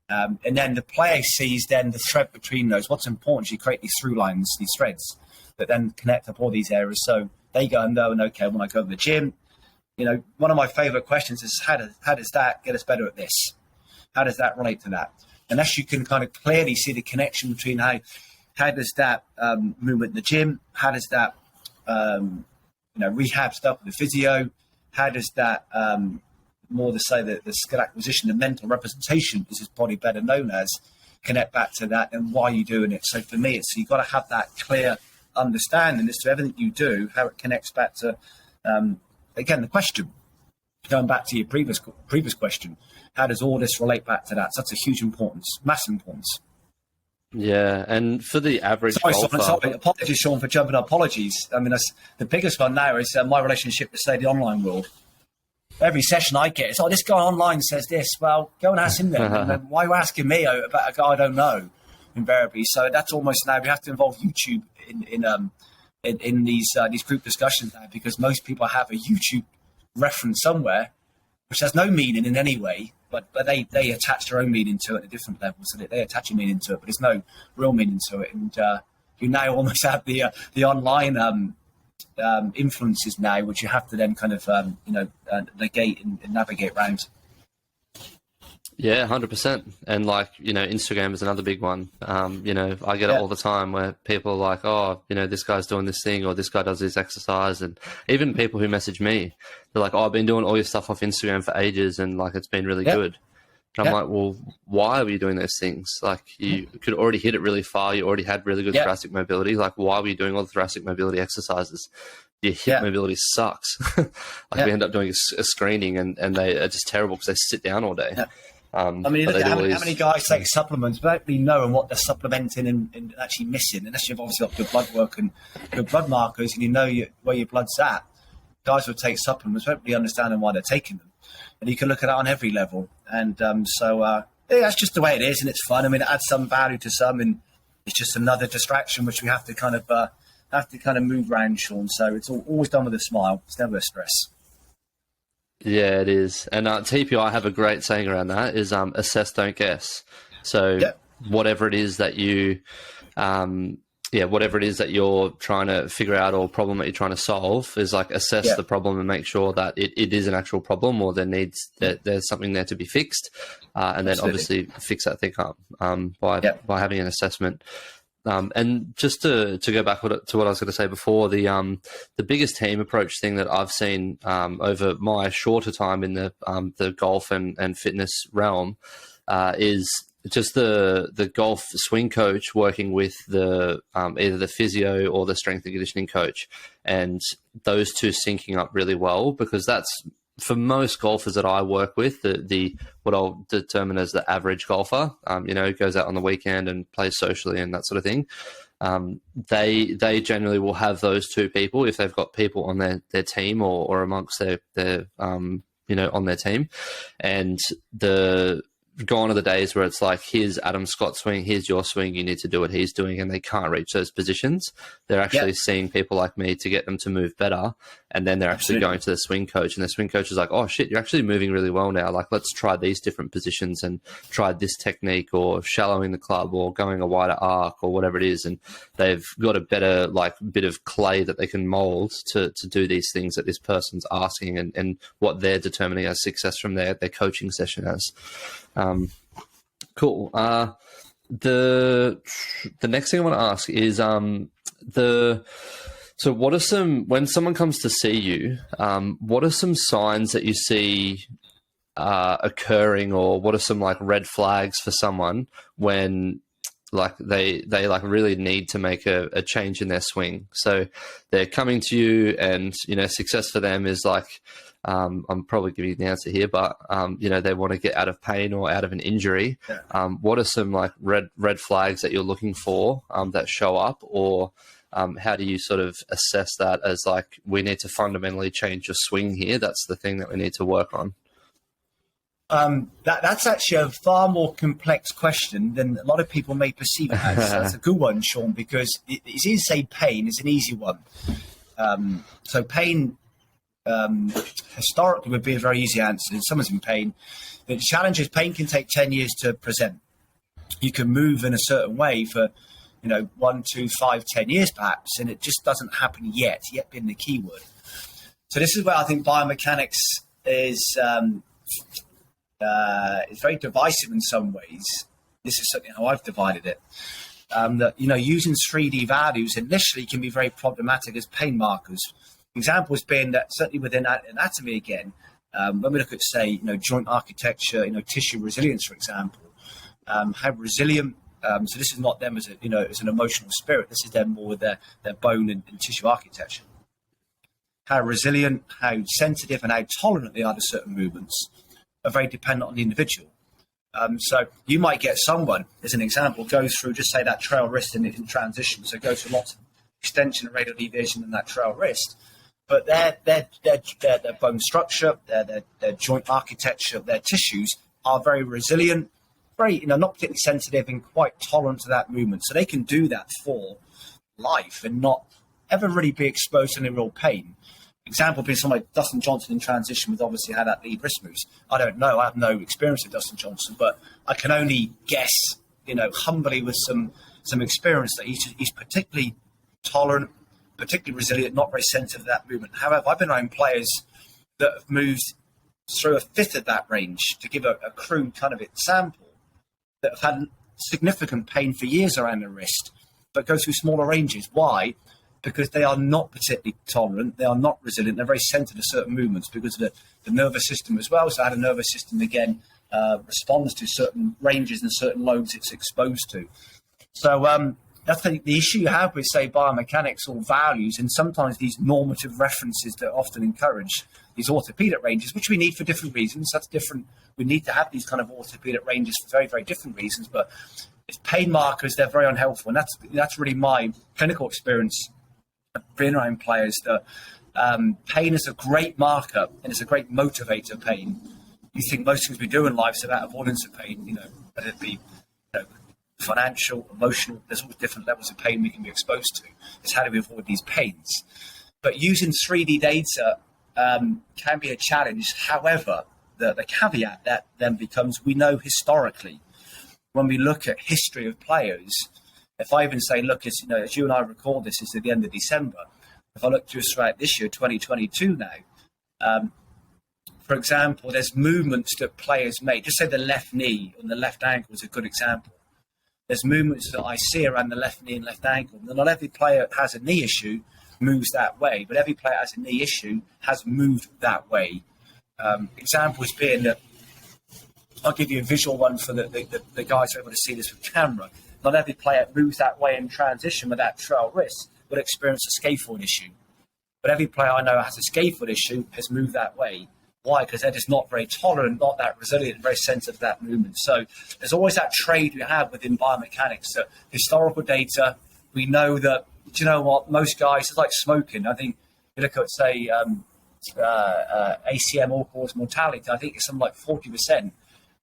And then the player sees then the thread between those. What's important is you create these through lines, these threads that then connect up all these areas. So they go and know, and okay, when I go to the gym, one of my favorite questions is how does that get us better at this? How does that relate to that? Unless you can kind of clearly see the connection between how does that movement in the gym, how does that rehab stuff with the physio, how does that more to say that the skill acquisition, the mental representation is probably better known as, connect back to that and why you're doing it. So for me, you've got to have that clear understanding as to everything you do, how it connects back to, again, the question. Going back to your previous question, how does all this relate back to that? So that's a huge importance, massive importance. Yeah, and for the average golfer... Sorry, apologies, Shaun, for jumping. Apologies. I mean, that's the biggest one now is my relationship with, say, the online world. Every session I get, it's, this guy online says this. Well, go and ask him then. Why are you asking me about a guy I don't know, invariably? So that's almost now we have to involve YouTube in these group discussions now, because most people have a YouTube reference somewhere, which has no meaning in any way, but they attach their own meaning to it at a different level. So they attach a meaning to it, but there's no real meaning to it. And you now almost have the online influences now, which you have to then kind of negate and navigate around. Yeah, 100%. And Instagram is another big one. I get it all the time where people are like, this guy's doing this thing, or this guy does this exercise. And even people who message me, they're like, I've been doing all your stuff off Instagram for ages and it's been really good. And I'm like, well, why were you doing those things? You could already hit it really far. You already had really good thoracic mobility. Why were you doing all the thoracic mobility exercises? Your hip mobility sucks. We end up doing a screening and they are just terrible because they sit down all day. How many guys take supplements without really knowing what they're supplementing and actually missing, unless you've obviously got good blood work and good blood markers and where your blood's at. Guys will take supplements without really understanding why they're taking them. And you can look at that on every level. And that's just the way it is, and it's fun. I mean, it adds some value to some, and it's just another distraction which we have to kind of move around, Shaun. So it's always done with a smile. It's never a stress. Yeah, it is. And TPI have a great saying around that is assess, don't guess. So whatever it is that you, whatever it is that you're trying to figure out or problem that you're trying to solve is assess the problem and make sure that it is an actual problem or there's something there to be fixed. And then obviously fix that thing up by having an assessment. And just to go back to what I was going to say before, the biggest team approach thing that I've seen over my shorter time in the golf and fitness realm is just the golf swing coach working with the either the physio or the strength and conditioning coach, and those two syncing up really well, because that's, for most golfers that I work with, the what I'll determine as the average golfer, goes out on the weekend and plays socially and that sort of thing. They generally will have those two people if they've got people on their team or amongst their on their team, and gone are the days where it's here's Adam Scott's swing, here's your swing, you need to do what he's doing, and they can't reach those positions. They're actually seeing people like me to get them to move better, and then they're actually going to the swing coach, and the swing coach is like, oh shit, you're actually moving really well now, let's try these different positions and try this technique, or shallowing the club, or going a wider arc, or whatever it is, and they've got a better bit of clay that they can mold to do these things that this person's asking, and what they're determining as success from their coaching session as. Cool. The next thing I want to ask is so what are when someone comes to see you, what are some signs that you see occurring, or what are some red flags for someone when they really need to make a change in their swing? So they're coming to you, and success for them is I'm probably giving you the answer here, but they want to get out of pain or out of an injury. What are some red flags that you're looking for that show up, or how do you sort of assess that as we need to fundamentally change your swing here? That's the thing that we need to work on. That's actually a far more complex question than a lot of people may perceive it as. That's a good one, Shaun, because it's easy to say pain is an easy one. So pain, historically would be a very easy answer. If someone's in pain, the challenge is pain can take 10 years to present. You can move in a certain way for 1, 2, 5, 10 years perhaps, and it just doesn't happen yet being the key word. So this is where I think biomechanics is very divisive in some ways. This is certainly how I've divided it. That using 3D values initially can be very problematic as pain markers. Examples being that certainly within anatomy again, when we look at say joint architecture, tissue resilience, for example, how resilient. So this is not them as as an emotional spirit. This is them more with their bone and tissue architecture. How resilient, how sensitive, and how tolerant they are to certain movements are very dependent on the individual. So you might get someone, as an example, goes through just say that trail wrist in transition. So go through lots of extension and radial deviation in that trail wrist, but their bone structure, their joint architecture, their tissues are very resilient, very not particularly sensitive and quite tolerant to that movement. So they can do that for life and not ever really be exposed to any real pain. Example being someone like Dustin Johnson in transition with obviously how that lead wrist moves. I don't know. I have no experience with Dustin Johnson, but I can only guess, humbly with some experience that he's particularly tolerant, particularly resilient, not very sensitive to that movement. However, I've been around players that have moved through a fifth of that range, to give a crude kind of example, that have had significant pain for years around the wrist, but go through smaller ranges. Why? Because they are not particularly tolerant, they are not resilient, they're very sensitive to certain movements because of the nervous system as well. So how the nervous system, again, responds to certain ranges and certain loads it's exposed to. So that's the issue you have with, say, biomechanics or values, and sometimes these normative references that often encourage these orthopedic ranges, which we need for different reasons. That's different. We need to have these kind of orthopedic ranges for very, very different reasons. But it's pain markers, they're very unhelpful. And that's really my clinical experience being around players, that pain is a great marker and it's a great motivator of pain. You think most things we do in life is about avoidance of pain, whether it be financial, emotional, there's all different levels of pain we can be exposed to. It's how do we avoid these pains? But using 3D data can be a challenge. However, the caveat that then becomes, we know historically, when we look at history of players, if I even say, look, as you and I record this, it's at the end of December. If I look throughout this year, 2022 now, for example, there's movements that players make. Just say the left knee and the left ankle is a good example. There's movements that I see around the left knee and left ankle. Not every player has a knee issue moves that way, but every player has a knee issue has moved that way. Examples being that, I'll give you a visual one for the guys who are able to see this with camera. Not every player moves that way in transition with that trail wrist will experience a scaphoid issue. But every player I know has a scaphoid issue has moved that way. Why? Because they're just not very tolerant, not that resilient, very sensitive to that movement. So there's always that trade we have within biomechanics. So historical data, we know that, do you know what, most guys, it's like smoking. I think you look at, say, ACM, all-cause mortality, I think it's something like 40%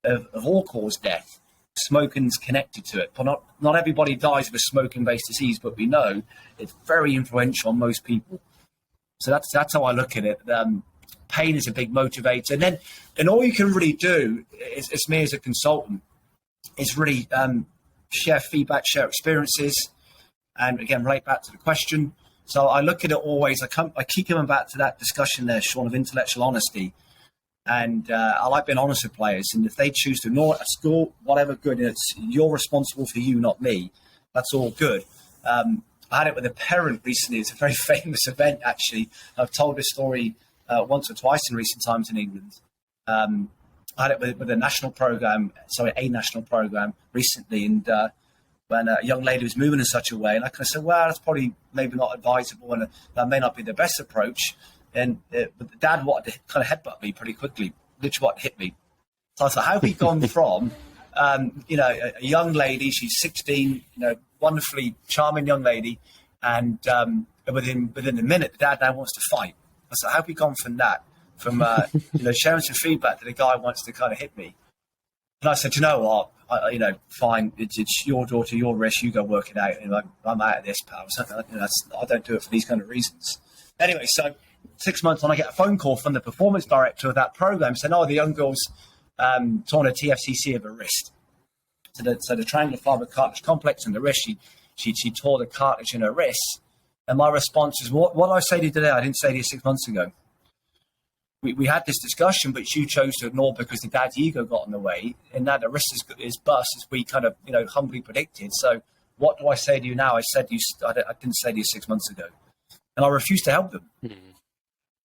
of all-cause death. Smoking's connected to it. But not everybody dies of a smoking-based disease, but we know it's very influential on most people. So that's how I look at it. Pain is a big motivator. And all you can really do, is me as a consultant, is really share feedback, share experiences, and again, relate back to the question. So I look at it always, I keep coming back to that discussion there, Shaun, of intellectual honesty. And I like being honest with players. And if they choose to ignore it at school, whatever, good. You're responsible for you, not me. That's all good. I had it with a parent recently. It's a very famous event, actually. I've told this story once or twice in recent times in England. I had it with a national program recently. And when a young lady was moving in such a way, and I kind of said, well, that's probably maybe not advisable, and that may not be the best approach. But the dad wanted to kind of headbutt me pretty quickly, literally what hit me. So I was like, how have we gone from, a young lady, she's 16, wonderfully charming young lady, and within a minute, the dad now wants to fight. I said, how have we gone from that, from sharing some feedback that a guy wants to kind of hit me? And I said, you know what, fine, it's your daughter, your risk, you go work it out. I'm out of this, pal. I don't do it for these kind of reasons. Anyway, so 6 months on, I get a phone call from the performance director of that program saying, "Oh, the young girl's torn a TFCC of her wrist." So the triangular fiber cartilage complex in the wrist, she tore the cartilage in her wrist. And my response is, what did I say to you today? I didn't say to you 6 months ago. We had this discussion, but you chose to ignore because the dad's ego got in the way, and now the wrist is bust, as we kind of, humbly predicted. So what do I say to you now? I said I didn't say to you 6 months ago. And I refused to help them.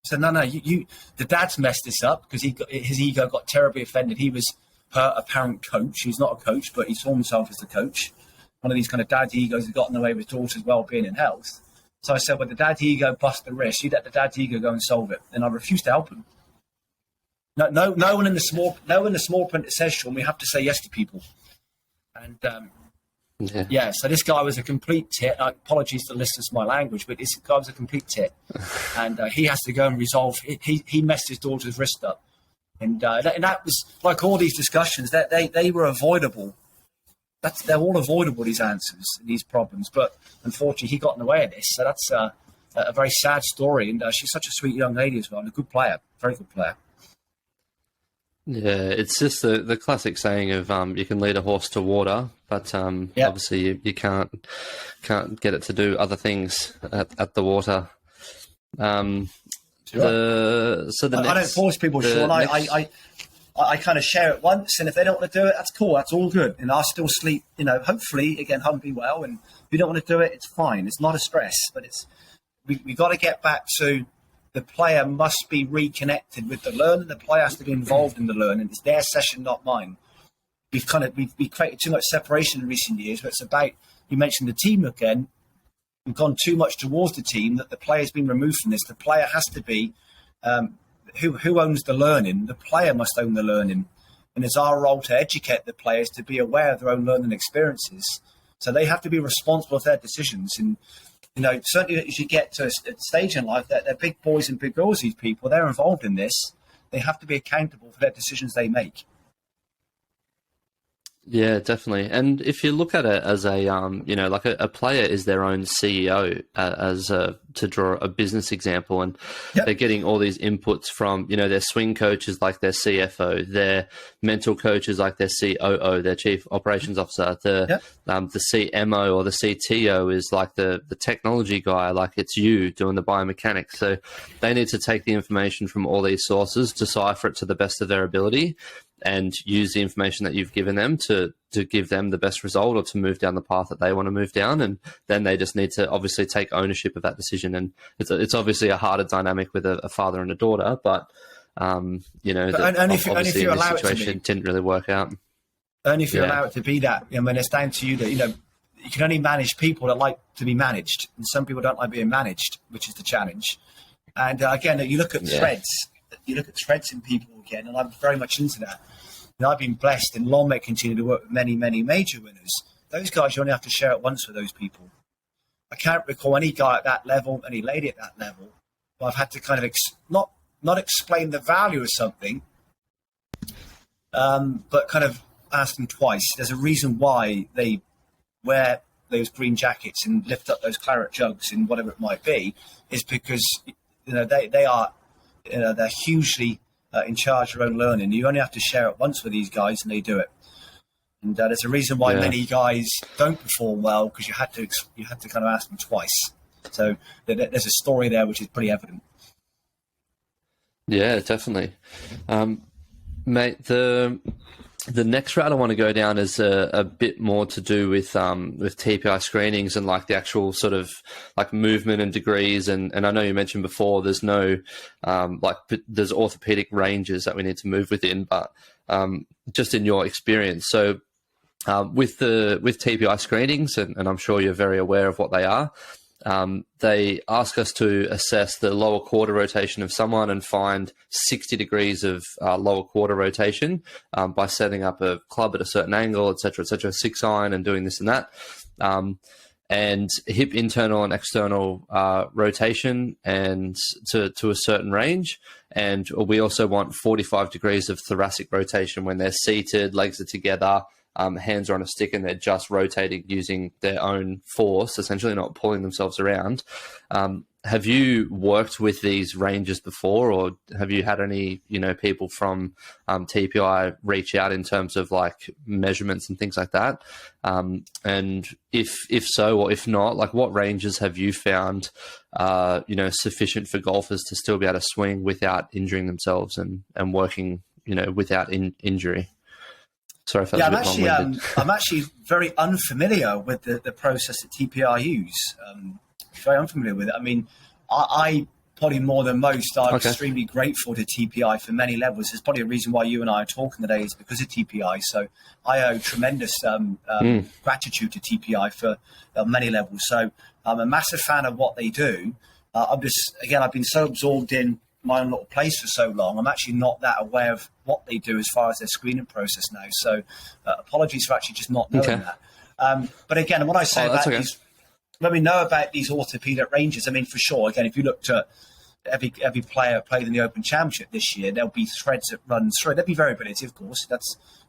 So no, the dad's messed this up because his ego got terribly offended. He was her apparent coach. He's not a coach, but he saw himself as the coach. One of these kind of dad's egos that got in the way of his daughter's well-being and health. So I said, well, the dad's ego bust the wrist. You let the dad's ego go and solve it. And I refused to help him. No one in the small print that says, Shaun, we have to say yes to people. And so this guy was a complete tit. Apologies to the listeners to my language, but this guy was a complete tit. And he has to go and resolve. He messed his daughter's wrist up. And that was like all these discussions, that they were avoidable. They're all avoidable, these answers, these problems. But unfortunately, he got in the way of this. So that's a very sad story. And she's such a sweet young lady as well, and a good player, very good player. Yeah, it's just the classic saying of you can lead a horse to water, but obviously you can't get it to do other things at the water. I don't force people, Shaun. I kind of share it once, and if they don't want to do it, that's cool. That's all good. And I'll still sleep, hopefully, again, humbly well. And if you don't want to do it, it's fine. It's not a stress, but we got to get back to the player must be reconnected with the learning. The player has to be involved in the learning. It's their session, not mine. We've created too much separation in recent years, but it's about, you mentioned the team again. We've gone too much towards the team that the player's been removed from this. The player has to be, who owns the learning? The player must own the learning. And it's our role to educate the players to be aware of their own learning experiences. So they have to be responsible for their decisions. And, certainly as you get to a stage in life, they're big boys and big girls, these people, they're involved in this. They have to be accountable for their decisions they make. Yeah, definitely. And if you look at it as a player is their own CEO, to draw a business example, and they're getting all these inputs from, their swing coaches like their CFO, their mental coaches like their COO, their chief operations officer, the CMO or the CTO is like the technology guy, like it's you doing the biomechanics. So they need to take the information from all these sources, decipher it to the best of their ability, and use the information that you've given them to give them the best result or to move down the path that they want to move down. And then they just need to obviously take ownership of that decision. And it's obviously a harder dynamic with a father and a daughter, but only if you're allowed it to be. Didn't really work out. Only if you allow it to be that. It's down to you that, you can only manage people that like to be managed. And some people don't like being managed, which is the challenge. And again, you look at threads. You look at threads in people again, and I'm very much into that. I've been blessed, and long may continue to work with many, many major winners. Those guys, you only have to share it once with those people. I can't recall any guy at that level, any lady at that level, but I've had to kind of not explain the value of something, but kind of ask them twice. There's a reason why they wear those green jackets and lift up those claret jugs and whatever it might be, is because they are they're hugely in charge of their own learning. You only have to share it once with these guys, and they do it. And there's a reason why many guys don't perform well, because you had to kind of ask them twice. So there's a story there which is pretty evident. Yeah, definitely, mate. The next route I want to go down is a bit more to do with TPI screenings and like the actual sort of like movement and degrees. And I know you mentioned before there's no there's orthopedic ranges that we need to move within, but just in your experience. So with TPI screenings, and I'm sure you're very aware of what they are. They ask us to assess the lower quarter rotation of someone and find 60 degrees of lower quarter rotation by setting up a club at a certain angle, et cetera, 6-iron, and doing this and that. And hip internal and external rotation and to a certain range. And we also want 45 degrees of thoracic rotation when they're seated, legs are together, hands are on a stick, and they're just rotating using their own force, essentially not pulling themselves around. have you worked with these ranges before, or have you had any, people from TPI reach out in terms of like measurements and things like that? And if so, or if not, like what ranges have you found, sufficient for golfers to still be able to swing without injuring themselves and working, without injury? Sorry if that was a bit long-winded. I'm actually very unfamiliar with the process that TPI use. Very unfamiliar with it. I mean, I probably more than most, I'm extremely grateful to TPI for many levels. There's probably a reason why you and I are talking today is because of TPI. So I owe tremendous gratitude to TPI for many levels. So I'm a massive fan of what they do. I've been so absorbed in my own little place for so long, I'm actually not that aware of what they do as far as their screening process now. So apologies for actually just not knowing that. But again, what I say about these, when we know about these orthopedic ranges, I mean, for sure, again, if you looked at every player played in the Open Championship this year, there'll be threads that run through. There'll be variability, of course.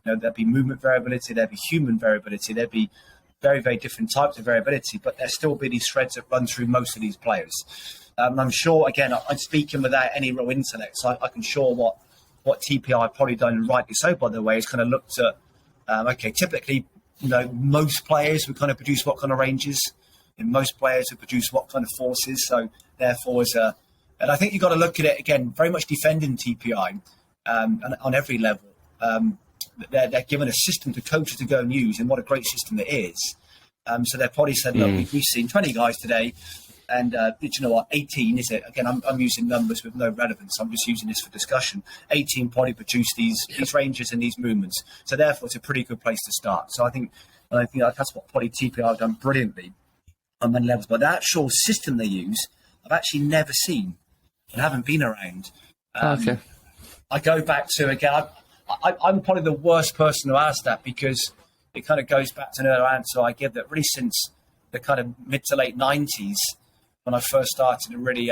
There'll be movement variability, there'll be human variability, there'll be very, very different types of variability, but there'll still be these threads that run through most of these players. I'm sure, again, I'm speaking without any real intellect, so I can sure what TPI have probably done, and rightly so, by the way, is kind of looked at, typically, most players would kind of produce what kind of ranges, and most players would produce what kind of forces, so therefore, and I think you've got to look at it, again, very much defending TPI on every level. They're given a system to coaches to go and use, and what a great system it is. So they're probably said, look, we've seen 20 guys today, and did you know what, 18 is it? Again, I'm using numbers with no relevance. I'm just using this for discussion. 18 probably produce these ranges and these movements. So therefore, it's a pretty good place to start. So I think that's what probably TPI have done brilliantly on many levels. But the actual system they use, I've actually never seen and haven't been around. I go back to, again, I'm probably the worst person to ask that, because it kind of goes back to an earlier answer I give, that really since the kind of mid to late 90s, when I first started to really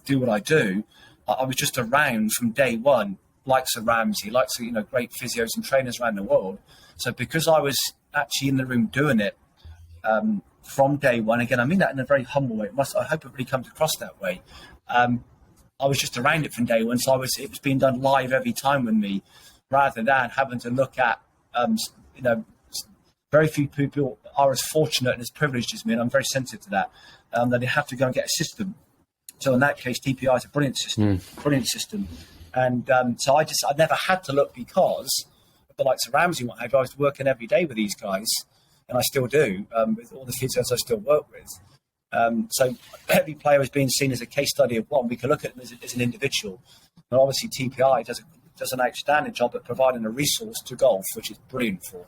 do what I do, I was just around from day one, likes of Ramsey, likes of, great physios and trainers around the world. So because I was actually in the room doing it from day one, again, I mean that in a very humble way. I hope it really comes across that way. I was just around it from day one, so it was being done live every time with me, rather than having to look at, very few people are as fortunate and as privileged as me, and I'm very sensitive to that, that they have to go and get a system. So in that case, TPI is a brilliant system. And so I never had to look, because of the likes of Ramsey and what have you. I was working every day with these guys, and I still do, with all the physios I still work with. So every player is being seen as a case study of one. We can look at them as an individual. But obviously TPI does an outstanding job at providing a resource to golf, which is brilliant for.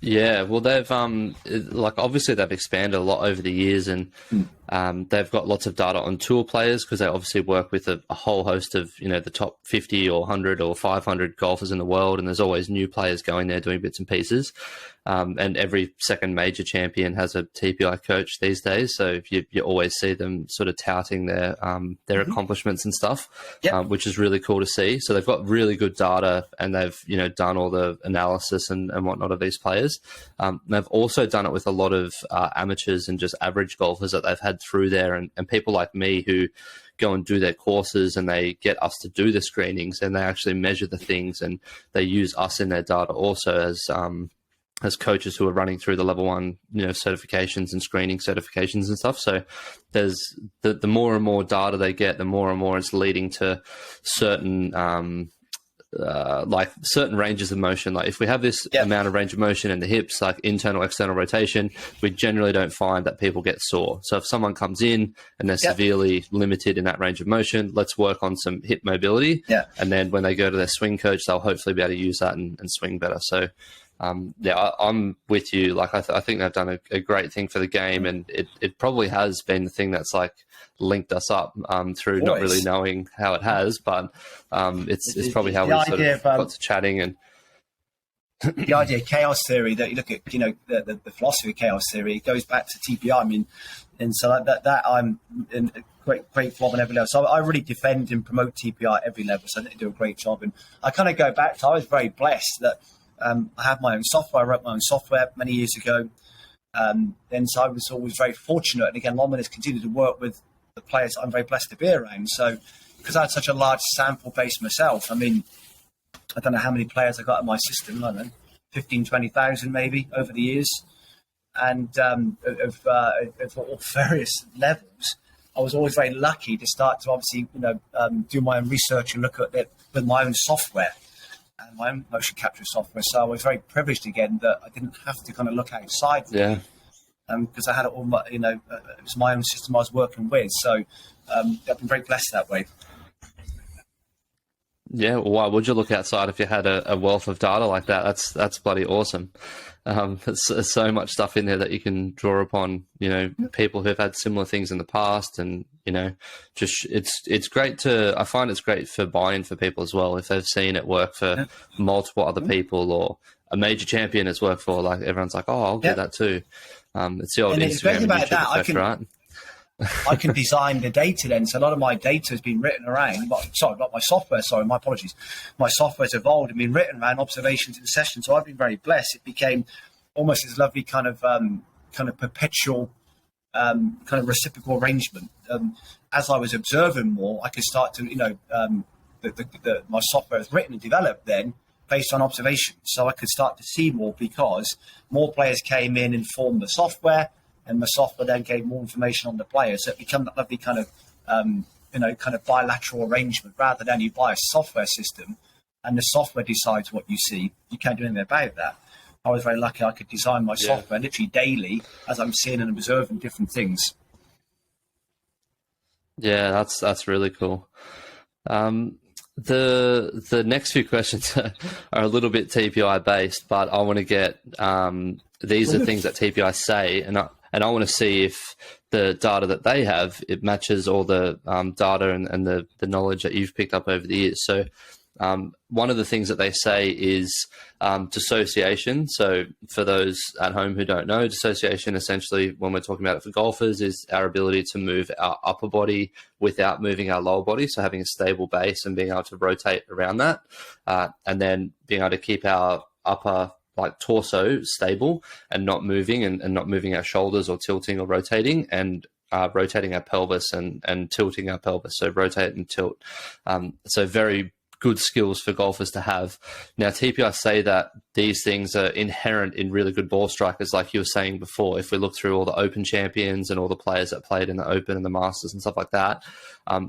Yeah, well, they've obviously they've expanded a lot over the years, and they've got lots of data on tour players, because they obviously work with a whole host of the top 50 or 100 or 500 golfers in the world, and there's always new players going there doing bits and pieces. And every second major champion has a TPI coach these days, so you always see them sort of touting their accomplishments and stuff, which is really cool to see. So they've got really good data, and they've done all the analysis and whatnot of these players. They've also done it with a lot of amateurs and just average golfers that they've had through there, and people like me who go and do their courses, and they get us to do the screenings, and they actually measure the things, and they use us in their data also as coaches who are running through the level 1, certifications and screening certifications and stuff. So there's the more and more data they get, the more and more it's leading to certain certain ranges of motion. Like if we have this amount of range of motion in the hips, like internal, external rotation, we generally don't find that people get sore. So if someone comes in and they're severely limited in that range of motion, let's work on some hip mobility. And then when they go to their swing coach, they'll hopefully be able to use that and swing better. So I'm with you. Like I think they've done a great thing for the game, and it probably has been the thing that's like linked us up through not really knowing how it has, but it's probably how we sort of got to chatting. And the idea of chaos theory, that you look at, the philosophy of chaos theory, it goes back to TPI. I mean, and so that I'm grateful of on every level. So I really defend and promote TPI at every level. So I think they do a great job. And I kind of go back to, I was very blessed that I have my own software. I wrote my own software many years ago. And so I was always very fortunate. And again, Longman has continued to work with the players I'm very blessed to be around. So because I had such a large sample base myself, I mean, I don't know how many players I got in my system, I don't know, 15, 20,000 maybe over the years. And of all various levels, I was always very lucky to start to obviously, do my own research and look at it with my own software and my own motion capture software. So I was very privileged again that I didn't have to kind of look outside. Yeah. Because I had it all, it was my own system I was working with. So I've been very blessed that way. Yeah, well, why would you look outside if you had a wealth of data like that? That's bloody awesome. There's so much stuff in there that you can draw upon, people who've had similar things in the past, and, just it's great I find it's great for buy-in for people as well. If they've seen it work for multiple other people, or a major champion has worked for, like, everyone's like, oh, I'll get that too. It's the old Instagram and YouTube effect, right? I can design the data then. So a lot of my data has been written around, not my software, my apologies. My software's evolved and been written around observations in sessions. So I've been very blessed. It became almost this lovely kind of perpetual kind of reciprocal arrangement. As I was observing more, I could start to, my software was written and developed then based on observation. So I could start to see more because more players came in and formed the software, and the software then gave more information on the player. So it became that lovely kind of bilateral arrangement, rather than you buy a software system and the software decides what you see. You can't do anything about that. I was very lucky I could design my software literally daily as I'm seeing and observing different things. Yeah, that's really cool. The next few questions are a little bit TPI based, but I want to get these are things that TPI say, and I want to see if the data that they have, it matches all the data and the knowledge that you've picked up over the years. So one of the things that they say is dissociation. So for those at home who don't know, dissociation essentially, when we're talking about it for golfers, is our ability to move our upper body without moving our lower body. So having a stable base and being able to rotate around that, and then being able to keep our upper torso stable and not moving and not moving our shoulders or tilting or rotating, and rotating our pelvis and tilting our pelvis. So rotate and tilt. So very good skills for golfers to have. Now, TPI say that these things are inherent in really good ball strikers, like you were saying before. If we look through all the Open champions and all the players that played in the Open and the Masters and stuff like that,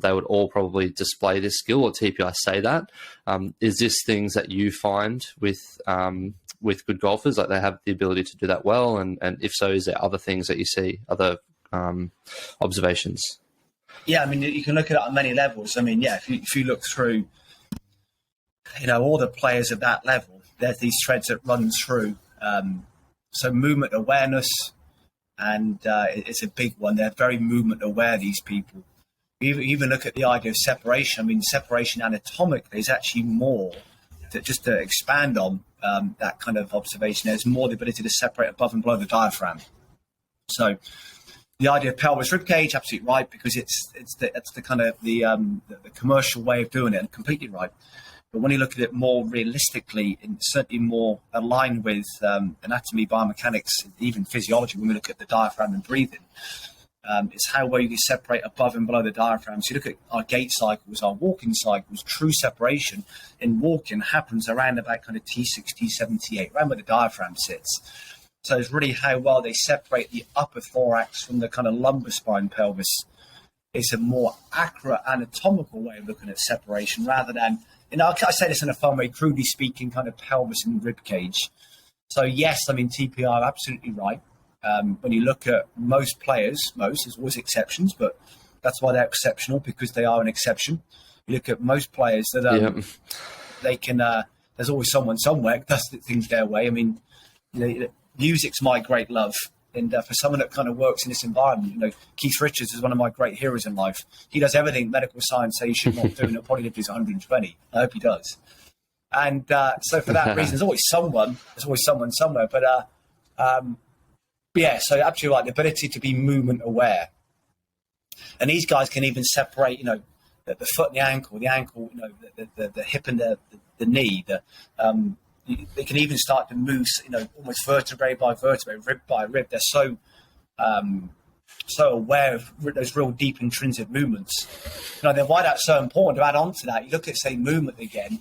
they would all probably display this skill, or TPI say that. Is this things that you find with good golfers, like they have the ability to do that well? And if so, is there other things that you see, other observations? Yeah, I mean, you can look at it on many levels. I mean, if you look through, all the players at that level, there's these threads that run through. So movement awareness, and it's a big one. They're very movement aware, these people. You even look at the idea of separation. I mean, separation anatomically is actually more, just to expand on that kind of observation, there's more the ability to separate above and below the diaphragm. So the idea of pelvis rib cage, absolutely right, because it's the kind of the commercial way of doing it, and completely right. But when you look at it more realistically, and certainly more aligned with anatomy, biomechanics, even physiology, when we look at the diaphragm and breathing, it's how well you can separate above and below the diaphragm. So you look at our gait cycles, our walking cycles, true separation in walking happens around about kind of T6, T7, T8, around where the diaphragm sits. So it's really how well they separate the upper thorax from the kind of lumbar spine pelvis. It's a more accurate anatomical way of looking at separation, rather than, I say this in a fun way, crudely speaking, kind of pelvis and rib cage. So yes, I mean, TPI are absolutely right. When you look at most players, there's always exceptions, but that's why they're exceptional, because they are an exception. You look at most players that they can, there's always someone somewhere that does things their way. I mean, music's my great love. And for someone that kind of works in this environment, Keith Richards is one of my great heroes in life. He does everything medical science says he should not do, and he'll probably live to his 120. I hope he does. And so for that reason, there's always someone somewhere. But so absolutely right, the ability to be movement aware. And these guys can even separate, the foot and the ankle, the hip and the knee, they can even start to move, almost vertebrae by vertebrae, rib by rib. They're so aware of those real deep intrinsic movements. Then why that's so important to add on to that, you look at, say, movement again.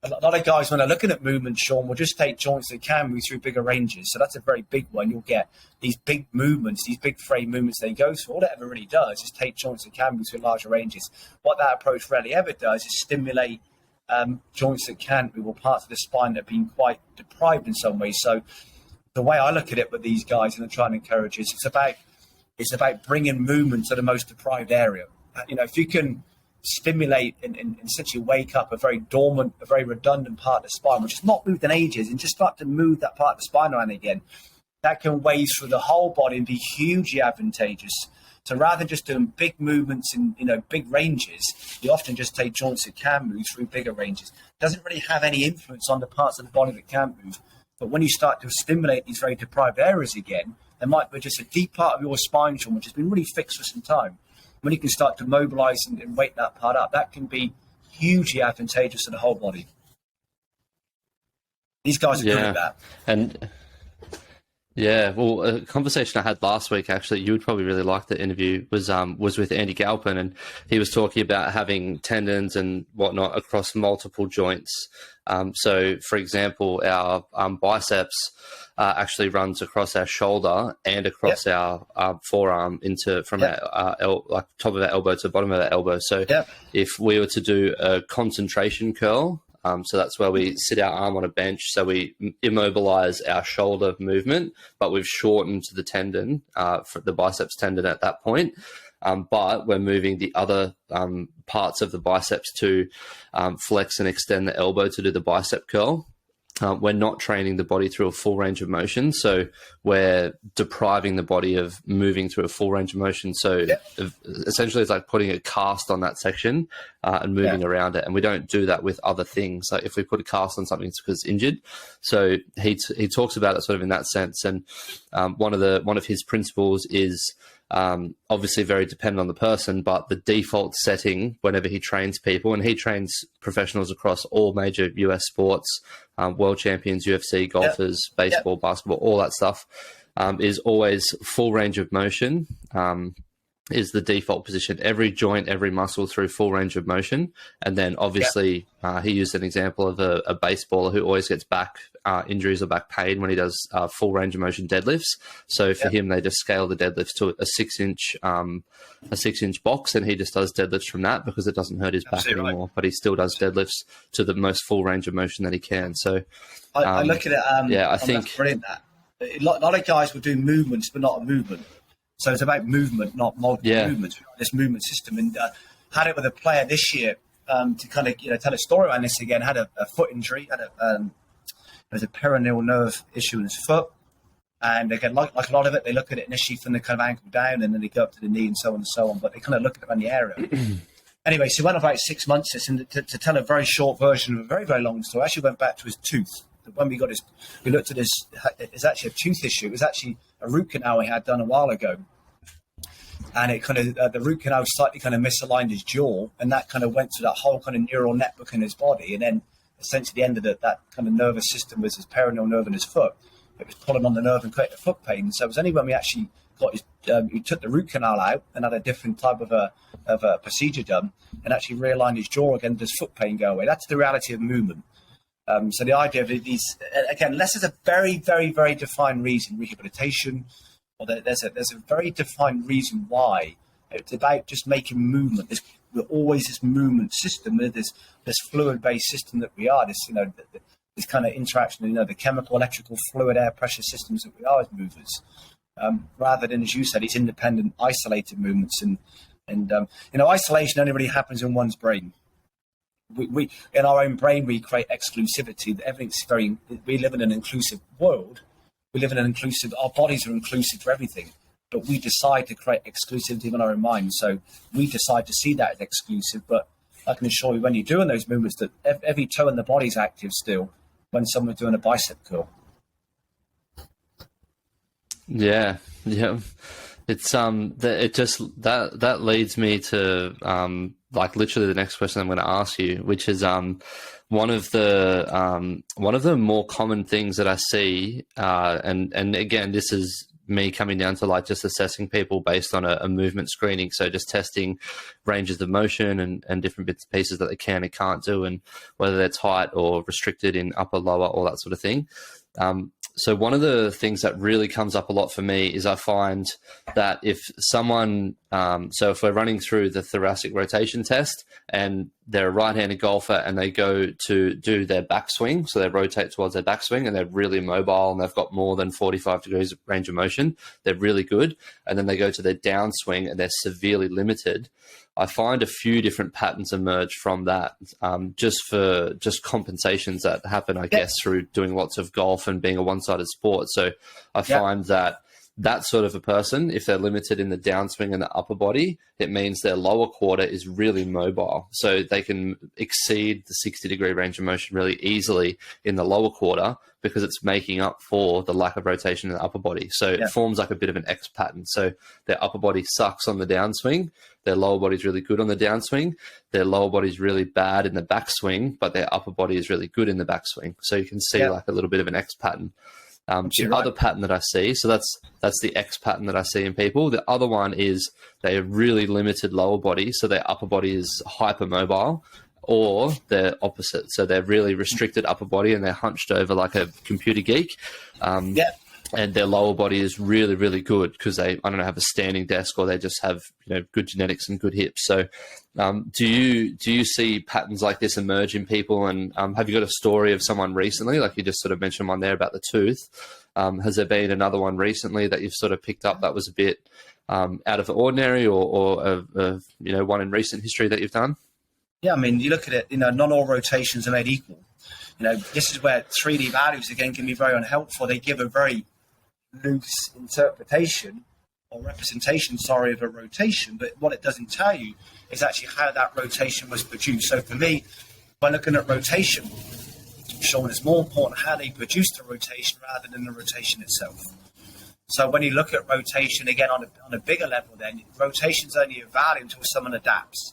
A lot of guys, when they're looking at movement, Shaun, will just take joints that can move through bigger ranges. So that's a very big one. You'll get these big movements, these big frame movements they go through. All that ever really does is take joints that can move through larger ranges. What that approach rarely ever does is stimulate joints that can't move, or parts of the spine that have been quite deprived in some ways. So the way I look at it with these guys and I try and encourage is it's about bringing movement to the most deprived area. If you can stimulate and essentially wake up a very dormant, a very redundant part of the spine, which has not moved in ages, and just start to move that part of the spine around again, that can wave through the whole body and be hugely advantageous. So rather than just doing big movements in big ranges, you often just take joints that can move through bigger ranges. It doesn't really have any influence on the parts of the body that can't move. But when you start to stimulate these very deprived areas again, there might be just a deep part of your spine, Shaun, which has been really fixed for some time. When you can start to mobilize and wake that part up, that can be hugely advantageous to the whole body. These guys are good at that. And yeah, well, a conversation I had last week, actually, you would probably really like the interview, was with Andy Galpin, and he was talking about having tendons and whatnot across multiple joints. So, for example, our biceps actually runs across our shoulder and across our forearm from our top of our elbow to the bottom of our elbow. So if we were to do a concentration curl, so that's where we sit our arm on a bench, so we immobilize our shoulder movement, but we've shortened the tendon, for the biceps tendon at that point. But we're moving the other parts of the biceps to flex and extend the elbow to do the bicep curl. We're not training the body through a full range of motion, so we're depriving the body of moving through a full range of motion. So essentially it's like putting a cast on that section and moving around it, and we don't do that with other things. Like if we put a cast on something, it's because it's injured. So he talks about it sort of in that sense, and one of his principles is obviously very dependent on the person, but the default setting whenever he trains people, and he trains professionals across all major US sports, world champions, UFC, golfers, baseball, basketball, all that stuff, is always full range of motion, is the default position. Every joint, every muscle through full range of motion. And then obviously he used an example of a baseballer who always gets back injuries or back pain when he does full range of motion deadlifts. So for him, they just scale the deadlifts to a 6-inch box, and he just does deadlifts from that because it doesn't hurt his back anymore, but he still does deadlifts to the most full range of motion that he can. So I look at it, I think that's brilliant. A lot of guys will do movements, but not a movement. So it's about movement, not multiple movements. This movement system, and had it with a player this year to kind of tell a story around this again. Had a foot injury, there's a peroneal nerve issue in his foot, and again, like a lot of it, they look at it initially from the kind of ankle down, and then they go up to the knee and so on and so on. But they kind of look at it around the area. Anyway, so it went about 6 months. And to tell a very short version of a very, very long story, I actually went back to his tooth. When we looked at his, it's actually a tooth issue. It was actually a root canal he had done a while ago. And it kind of, the root canal slightly kind of misaligned his jaw, and that kind of went to that whole kind of neural network in his body. And then essentially the end of that kind of nervous system was his peroneal nerve in his foot. It was pulling on the nerve and creating foot pain. So it was only when we actually got he took the root canal out and had a different type of a procedure done and actually realigned his jaw again, does foot pain go away. That's the reality of movement. So the idea of these, again, unless there's a very, very, very defined reason, rehabilitation, or there's a very defined reason why, it's about just making movement. We're always this movement system, this fluid-based system that we are, this kind of interaction, the chemical, electrical, fluid, air pressure systems that we are as movers, rather than, as you said, these independent, isolated movements. And isolation only really happens in one's brain. We in our own brain, we create exclusivity. We live in an inclusive world. We live in an inclusive, our bodies are inclusive to everything, but we decide to create exclusivity in our own minds. So we decide to see that as exclusive, but I can assure you when you're doing those movements that every toe in the body's active still when someone's doing a bicep curl. Yeah. It's that leads me to like literally the next question I'm going to ask you, which is one of the more common things that I see, and again, this is me coming down to like just assessing people based on a movement screening. So just testing ranges of motion and different bits and pieces that they can and can't do, and whether they're tight or restricted in upper, lower, all that sort of thing. So one of the things that really comes up a lot for me is I find that if someone, so if we're running through the thoracic rotation test and they're a right-handed golfer and they go to do their backswing, so they rotate towards their backswing and they're really mobile and they've got more than 45 degrees of range of motion, they're really good. And then they go to their downswing and they're severely limited. I find a few different patterns emerge from that, just compensations that happen, I guess, through doing lots of golf and being a one-sided sport. So I find that sort of a person, if they're limited in the downswing and the upper body, it means their lower quarter is really mobile. So they can exceed the 60-degree range of motion really easily in the lower quarter because it's making up for the lack of rotation in the upper body. So it forms like a bit of an X pattern. So their upper body sucks on the downswing, their lower body is really good on the downswing, their lower body is really bad in the backswing, but their upper body is really good in the backswing. So you can see like a little bit of an X pattern. The other pattern that I see, so that's the X pattern that I see in people. The other one is they have really limited lower body, so their upper body is hypermobile, or they're opposite. So they're really restricted upper body and they're hunched over like a computer geek. And their lower body is really, really good because they, I don't know, have a standing desk or they just have, good genetics and good hips. So do you see patterns like this emerge in people? And have you got a story of someone recently, like you just sort of mentioned one there about the tooth? Has there been another one recently that you've sort of picked up that was a bit out of the ordinary or one in recent history that you've done? Yeah, I mean, you look at it, not all rotations are made equal. This is where 3D values, again, can be very unhelpful. They give a very loose interpretation or representation, of a rotation, but what it doesn't tell you is actually how that rotation was produced. So for me, when looking at rotation, Shaun, it's more important how they produce the rotation rather than the rotation itself. So when you look at rotation, again, on a bigger level, then rotation's only a value until someone adapts.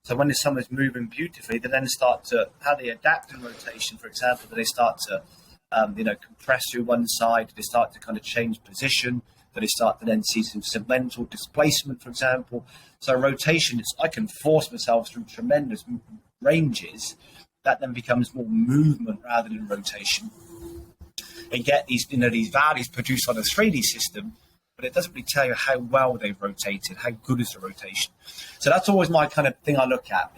So when someone's moving beautifully, they then start to, how they adapt in rotation, for example, they start to compress through one side, they start to kind of change position, that they start to then see some segmental displacement, for example. So rotation, I can force myself through tremendous ranges, that then becomes more movement rather than rotation. And get these, these values produced on a 3D system, but it doesn't really tell you how well they've rotated, how good is the rotation. So that's always my kind of thing I look at,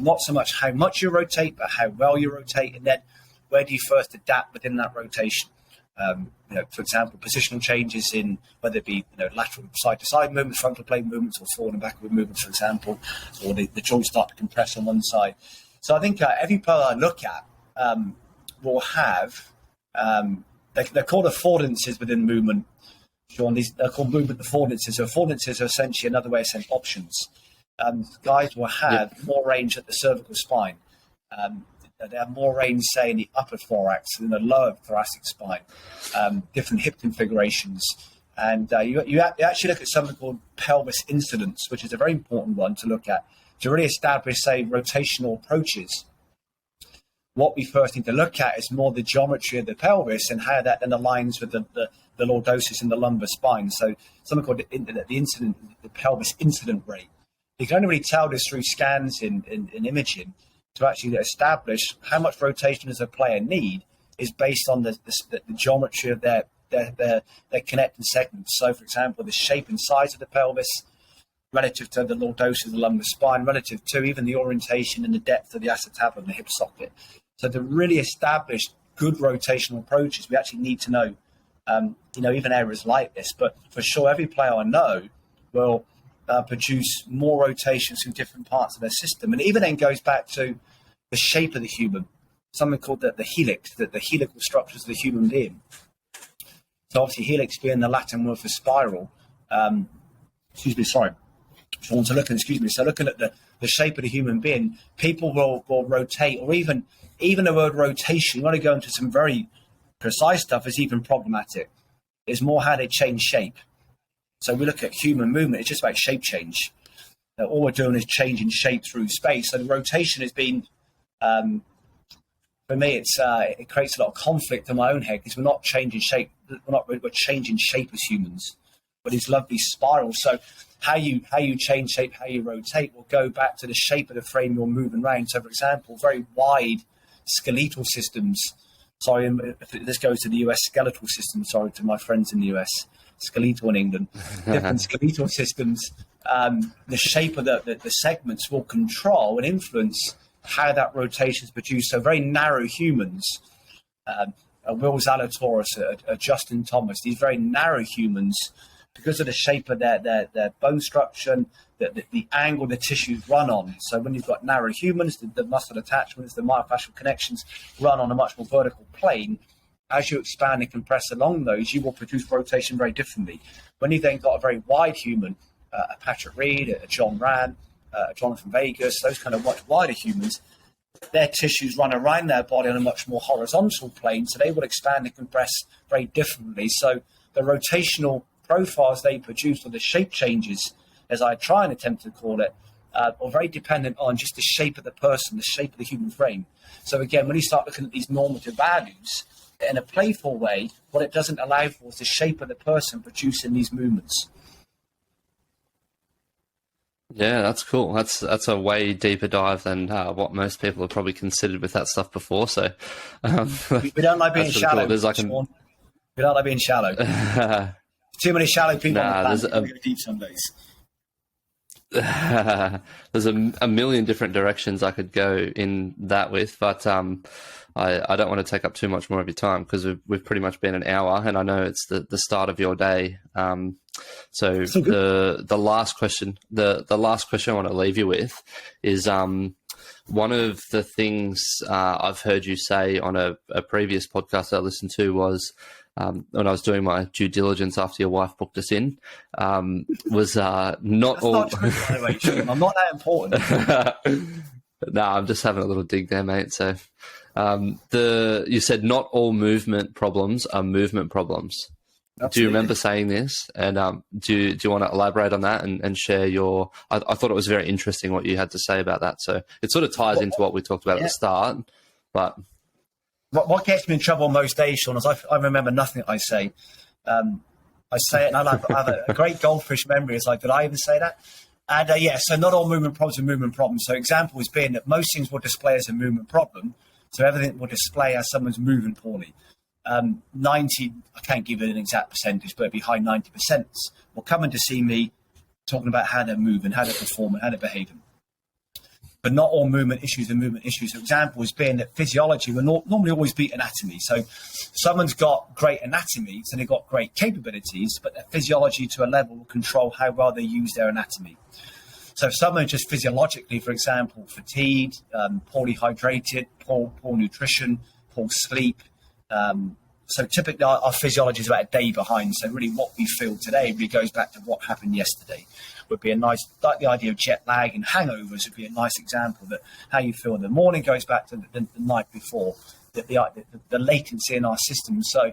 not so much how much you rotate, but how well you rotate, and then where do you first adapt within that rotation? For example, positional changes in whether it be lateral side-to-side movements, frontal plane movements, or forward and backward movements, for example, or the joints start to compress on one side. So I think every player I look at will have, they're called affordances within movement, Shaun. They're called movement affordances. So affordances are essentially another way of saying options. Guys will have more range at the cervical spine. They have more range, say, in the upper thorax than the lower thoracic spine, different hip configurations. And you actually look at something called pelvis incidence, which is a very important one to look at, to really establish, say, rotational approaches. What we first need to look at is more the geometry of the pelvis and how that then aligns with the lordosis in the lumbar spine. So something called the pelvis incident rate. You can only really tell this through scans in imaging. To actually establish how much rotation does a player need is based on the geometry of their connecting segments. So, for example, the shape and size of the pelvis relative to the lordosis of the lumbar spine, relative to even the orientation and the depth of the acetabulum and the hip socket. So to really establish good rotational approaches, we actually need to know, even areas like this. But for sure, every player I know will produce more rotations through different parts of their system. And it even then goes back to the shape of the human, something called the helix, the helical structures of the human being. So obviously helix being the Latin word for spiral. Shaun, so looking at the shape of the human being, people will rotate, or even the word rotation, you want to go into some very precise stuff, is even problematic. It's more how they change shape. So we look at human movement, it's just about shape change. all we're doing is changing shape through space. So the rotation has been, for me, it creates a lot of conflict in my own head because we're not changing shape. We're changing shape as humans, but these lovely spirals. So how you change shape, how you rotate will go back to the shape of the frame you're moving around. So, for example, very wide skeletal systems. Sorry, if this goes to the US skeletal system. Sorry to my friends in the US, skeletal in England. Different skeletal systems. The shape of the segments will control and influence how that rotation is produced. So very narrow humans, Will Zalatoris, Justin Thomas, these very narrow humans, because of the shape of their bone structure, and the angle the tissues run on. So when you've got narrow humans, the muscle attachments, the myofascial connections run on a much more vertical plane. As you expand and compress along those, you will produce rotation very differently. When you've then got a very wide human, a Patrick Reed, a John Ram, Jonathan Vegas, those kind of much wider humans, their tissues run around their body on a much more horizontal plane, so they will expand and compress very differently. So the rotational profiles they produce, or the shape changes, as I try and attempt to call it, are very dependent on just the shape of the person, the shape of the human frame. So again, when you start looking at these normative values in a playful way, what it doesn't allow for is the shape of the person producing these movements. Yeah, that's cool. That's a way deeper dive than what most people have probably considered with that stuff before. So we don't like being shallow. Cool. Sean. We don't like being shallow. Too many shallow people on the planet. We go deep some days. There's a million different directions I could go in that with, but I don't want to take up too much more of your time because we've pretty much been an hour, and I know it's the start of your day. So the last question, the last question I want to leave you with is one of the things I've heard you say on a previous podcast I listened to was when I was doing my due diligence after your wife booked us in, was not That's all. Not true, by the way, Shaun. I'm not that important. No, I'm just having a little dig there, mate. So you said not all movement problems are movement problems. Absolutely. Do you remember saying this? And do you want to elaborate on that and share your? I thought it was very interesting what you had to say about that. So it sort of ties into what we talked about at the start. But what gets me in trouble most days, Shaun, is I remember nothing I say. I say it, and I have a great goldfish memory. It's like, did I even say that? And so not all movement problems are movement problems. So example is being that most things will display as a movement problem. So everything will display as someone's moving poorly. 90, I can't give it an exact percentage, but it'd be high 90% will come in to see me talking about how they're moving, how they're performing, how they're behaving. But not all movement issues are movement issues. So example is being that physiology will normally always beat anatomy. So someone's got great anatomy, so they've got great capabilities, but their physiology to a level will control how well they use their anatomy. So if someone just physiologically, for example, fatigued, poorly hydrated, poor nutrition, poor sleep. So typically our physiology is about a day behind. So really what we feel today really goes back to what happened yesterday. Would be a nice, like the idea of jet lag and hangovers would be a nice example that how you feel in the morning goes back to the night before, the latency in our system. So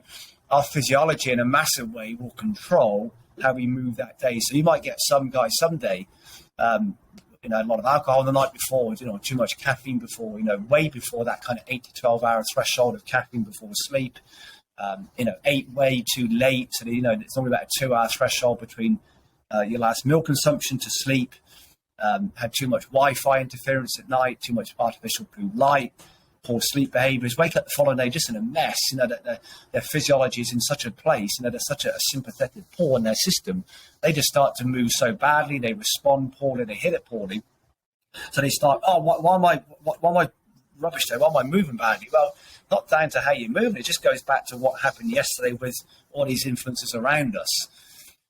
our physiology in a massive way will control how we move that day. So you might get some guys someday, a lot of alcohol the night before, too much caffeine before, way before that kind of 8 to 12 hour threshold of caffeine before sleep, ate way too late. So, it's only about a 2 hour threshold between your last meal consumption to sleep, had too much Wi-Fi interference at night, too much artificial blue light, poor sleep behaviors, wake up the following day just in a mess, that their physiology is in such a place, there's such a sympathetic pore in their system. They just start to move so badly, they respond poorly, they hit it poorly. So they start, why am I rubbish there? Why am I moving badly? Well, not down to how you're moving. It just goes back to what happened yesterday with all these influences around us.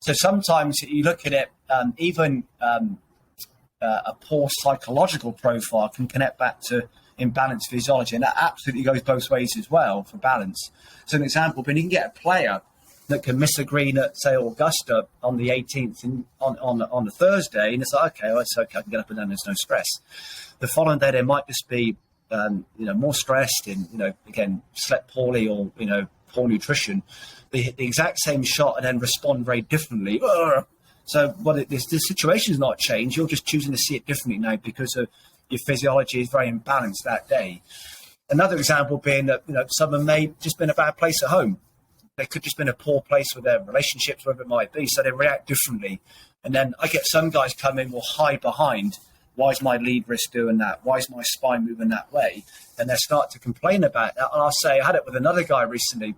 So sometimes you look at it, even a poor psychological profile can connect back to imbalanced physiology, and that absolutely goes both ways as well for balance. So an example, but you can get a player that can miss a green at, say, Augusta on the 18th on the Thursday, and it's like, okay, well, it's okay, I can get up and down, there's no stress. The following day, they might just be, more stressed and, again, slept poorly or, poor nutrition. The exact same shot and then respond very differently. So the situation's not changed. You're just choosing to see it differently now because of your physiology is very imbalanced that day. Another example being that, someone may just been in a bad place at home. They could just been in a poor place with their relationships, whatever it might be. So they react differently. And then I get some guys come in, will hide behind, why is my lead wrist doing that? Why is my spine moving that way? And they start to complain about that. And I'll say, I had it with another guy recently.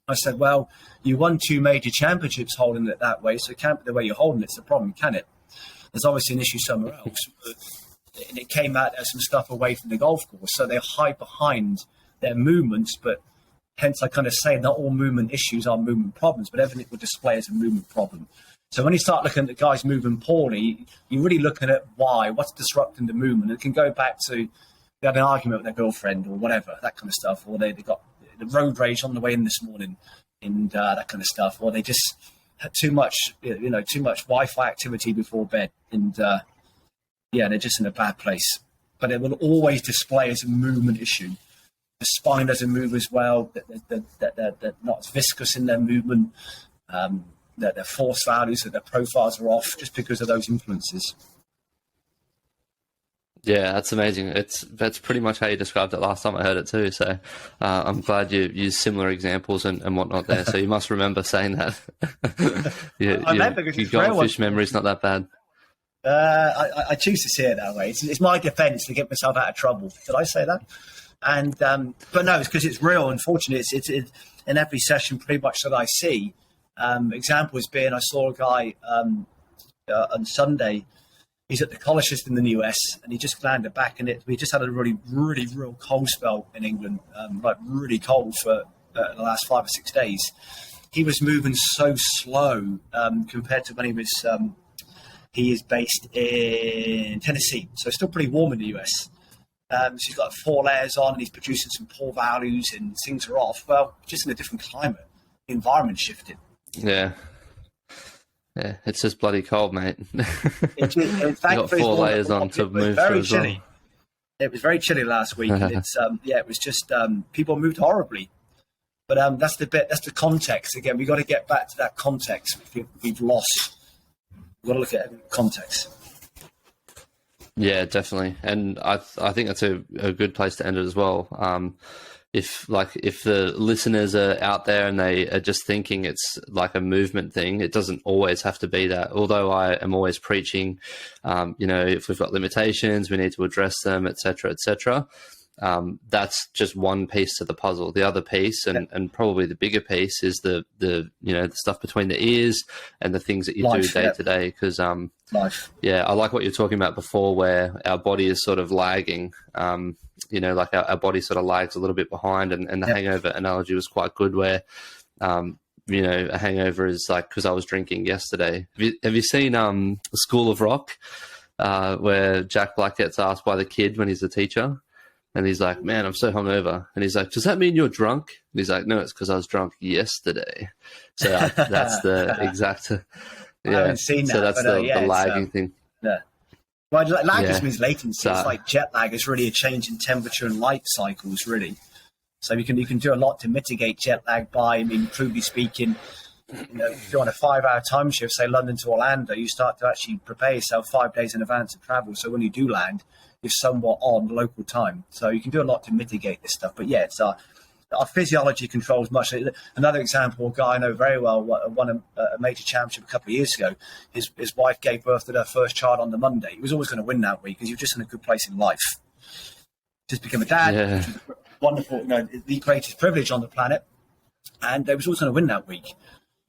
I said, well, you won 2 major championships holding it that way, so it can't be the way you're holding it's the problem, can it? There's obviously an issue somewhere else. And it came out as some stuff away from the golf course. So they hide behind their movements, but hence I kind of say not all movement issues are movement problems, but everything will display as a movement problem. So when you start looking at the guys moving poorly, you're really looking at why, what's disrupting the movement. It can go back to they had an argument with their girlfriend or whatever, that kind of stuff, or they got the road rage on the way in this morning and that kind of stuff, or they just had too much Wi-Fi activity before bed and they're just in a bad place. But it will always display as a movement issue. The spine doesn't move as well, they're not as viscous in their movement, that their force values, that their profiles are off just because of those influences. Yeah, that's amazing. That's pretty much how you described it last time I heard it too. So I'm glad you used similar examples and whatnot there. So you must remember saying that. I remember because your goldfish memory's not that bad. I choose to see it that way. It's my defence to get myself out of trouble. Did I say that? And but no, it's because it's real. Unfortunately, it's in every session pretty much that I see. Examples being, I saw a guy on Sunday. He's at the college system in the US, and he just landed back in it. We just had a really, really real cold spell in England, like really cold for the last 5 or 6 days. He was moving so slow compared to when he is based in Tennessee, so it's still pretty warm in the US. So he's got 4 layers on, and he's producing some poor values, and things are off. Well, just in a different climate, the environment shifted. Yeah. Yeah, it's just bloody cold, mate. In fact, you got 4 layers on to move through as well. It was very chilly last week. And it's it was just people moved horribly. But that's the context. Again, we've got to get back to that context. We've lost. We've got to look at context. Yeah, definitely. And I think that's a good place to end it as well. If the listeners are out there and they are just thinking it's like a movement thing, it doesn't always have to be that. Although I am always preaching, if we've got limitations, we need to address them, et cetera, et cetera. That's just one piece to the puzzle. The other piece, and probably the bigger piece, is the stuff between the ears and the things that you do day to day. Because I like what you're talking about before, where our body is sort of lagging. Like our body sort of lags a little bit behind, and the hangover analogy was quite good. Where a hangover is like, because I was drinking yesterday. Have you seen School of Rock, where Jack Black gets asked by the kid when he's a teacher? And he's like, man, I'm so hungover. And he's like, does that mean you're drunk? And he's like, no, it's because I was drunk yesterday. So that's the exact, I haven't seen that. So that's the lagging thing. Yeah. Well, lag just means latency. It's like jet lag is really a change in temperature and light cycles, really. So you can do a lot to mitigate jet lag by, crudely speaking, if you're on a 5-hour time shift, say London to Orlando, you start to actually prepare yourself 5 days in advance of travel. So when you do land, you're somewhat on local time. So you can do a lot to mitigate this stuff. But yeah, it's our physiology controls much. Another example, a guy I know very well, won a major championship a couple of years ago. His wife gave birth to their first child on the Monday. He was always going to win that week because he was just in a good place in life. Just became a dad, which was wonderful, the greatest privilege on the planet. And he was always going to win that week,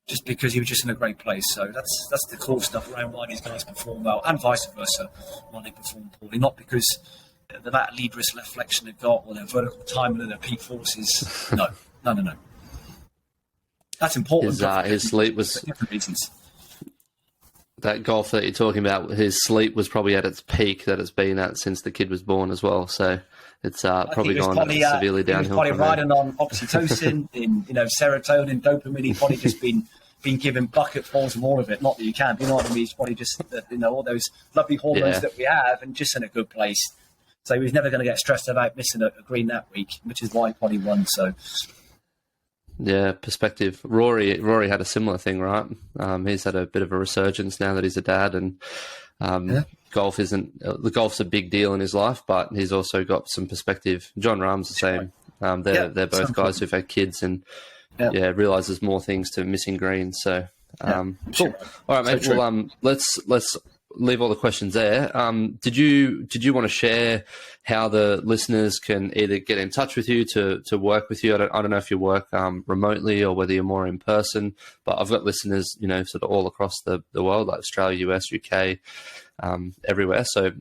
just because he was just in a great place. So that's the cool stuff around why these guys perform well, and vice versa, why they perform poorly. Not because the amount of lead wrist left flexion they've got, or their vertical timing, or their peak forces. No. That's important. His sleep was different reasons. That golf that you're talking about, his sleep was probably at its peak that it's been at since the kid was born as well. So it's probably gone severely downhill. He was probably riding on oxytocin, in serotonin, dopamine. He's probably just been given bucketfuls of all of it. Not that you can, but you know what I mean. He's probably just all those lovely hormones that we have, and just in a good place. So he was never going to get stressed about missing a green that week, which is why he probably won. So Yeah, perspective. Rory had a similar thing, right? He's had a bit of a resurgence now that he's a dad, and Yeah. golf's a big deal in his life, but he's also got some perspective. John Rahm's the same. They're both guys who've had kids and realise there's more things to missing greens. So cool. All right, mate. So well, let's leave all the questions there. Did you want to share how the listeners can either get in touch with you to work with you? I don't know if you work remotely or whether you're more in person, but I've got listeners, sort of all across the world, like Australia, US, UK, everywhere. So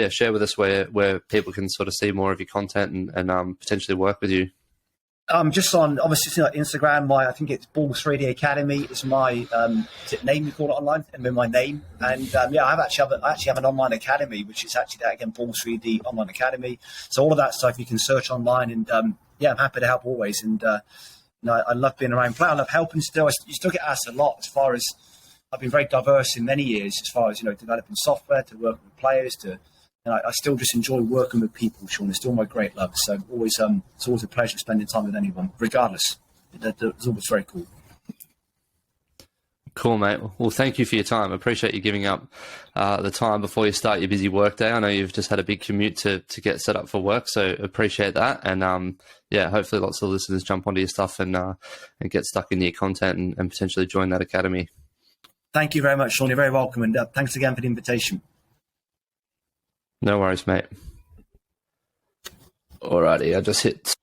share with us where people can sort of see more of your content and potentially work with you. Just on, obviously, Instagram, I think it's Ball 3D Academy is my name, you call it online, and then my name. And I actually have an online academy, which is actually that again, Ball 3D Online Academy. So all of that stuff you can search online, and I'm happy to help always. And I love being around play. I love helping still. You still get asked a lot as far as I've been very diverse in many years, as far as developing software to working with players to. I still just enjoy working with people, Shaun. It's still my great love. So it's always a pleasure spending time with anyone, regardless. It's always very cool. Cool, mate. Well, thank you for your time. I appreciate you giving up the time before you start your busy work day. I know you've just had a big commute to get set up for work, so appreciate that. And hopefully lots of listeners jump onto your stuff and get stuck into your content and potentially join that academy. Thank you very much, Shaun. You're very welcome. And thanks again for the invitation. No worries, mate. Alrighty, I just hit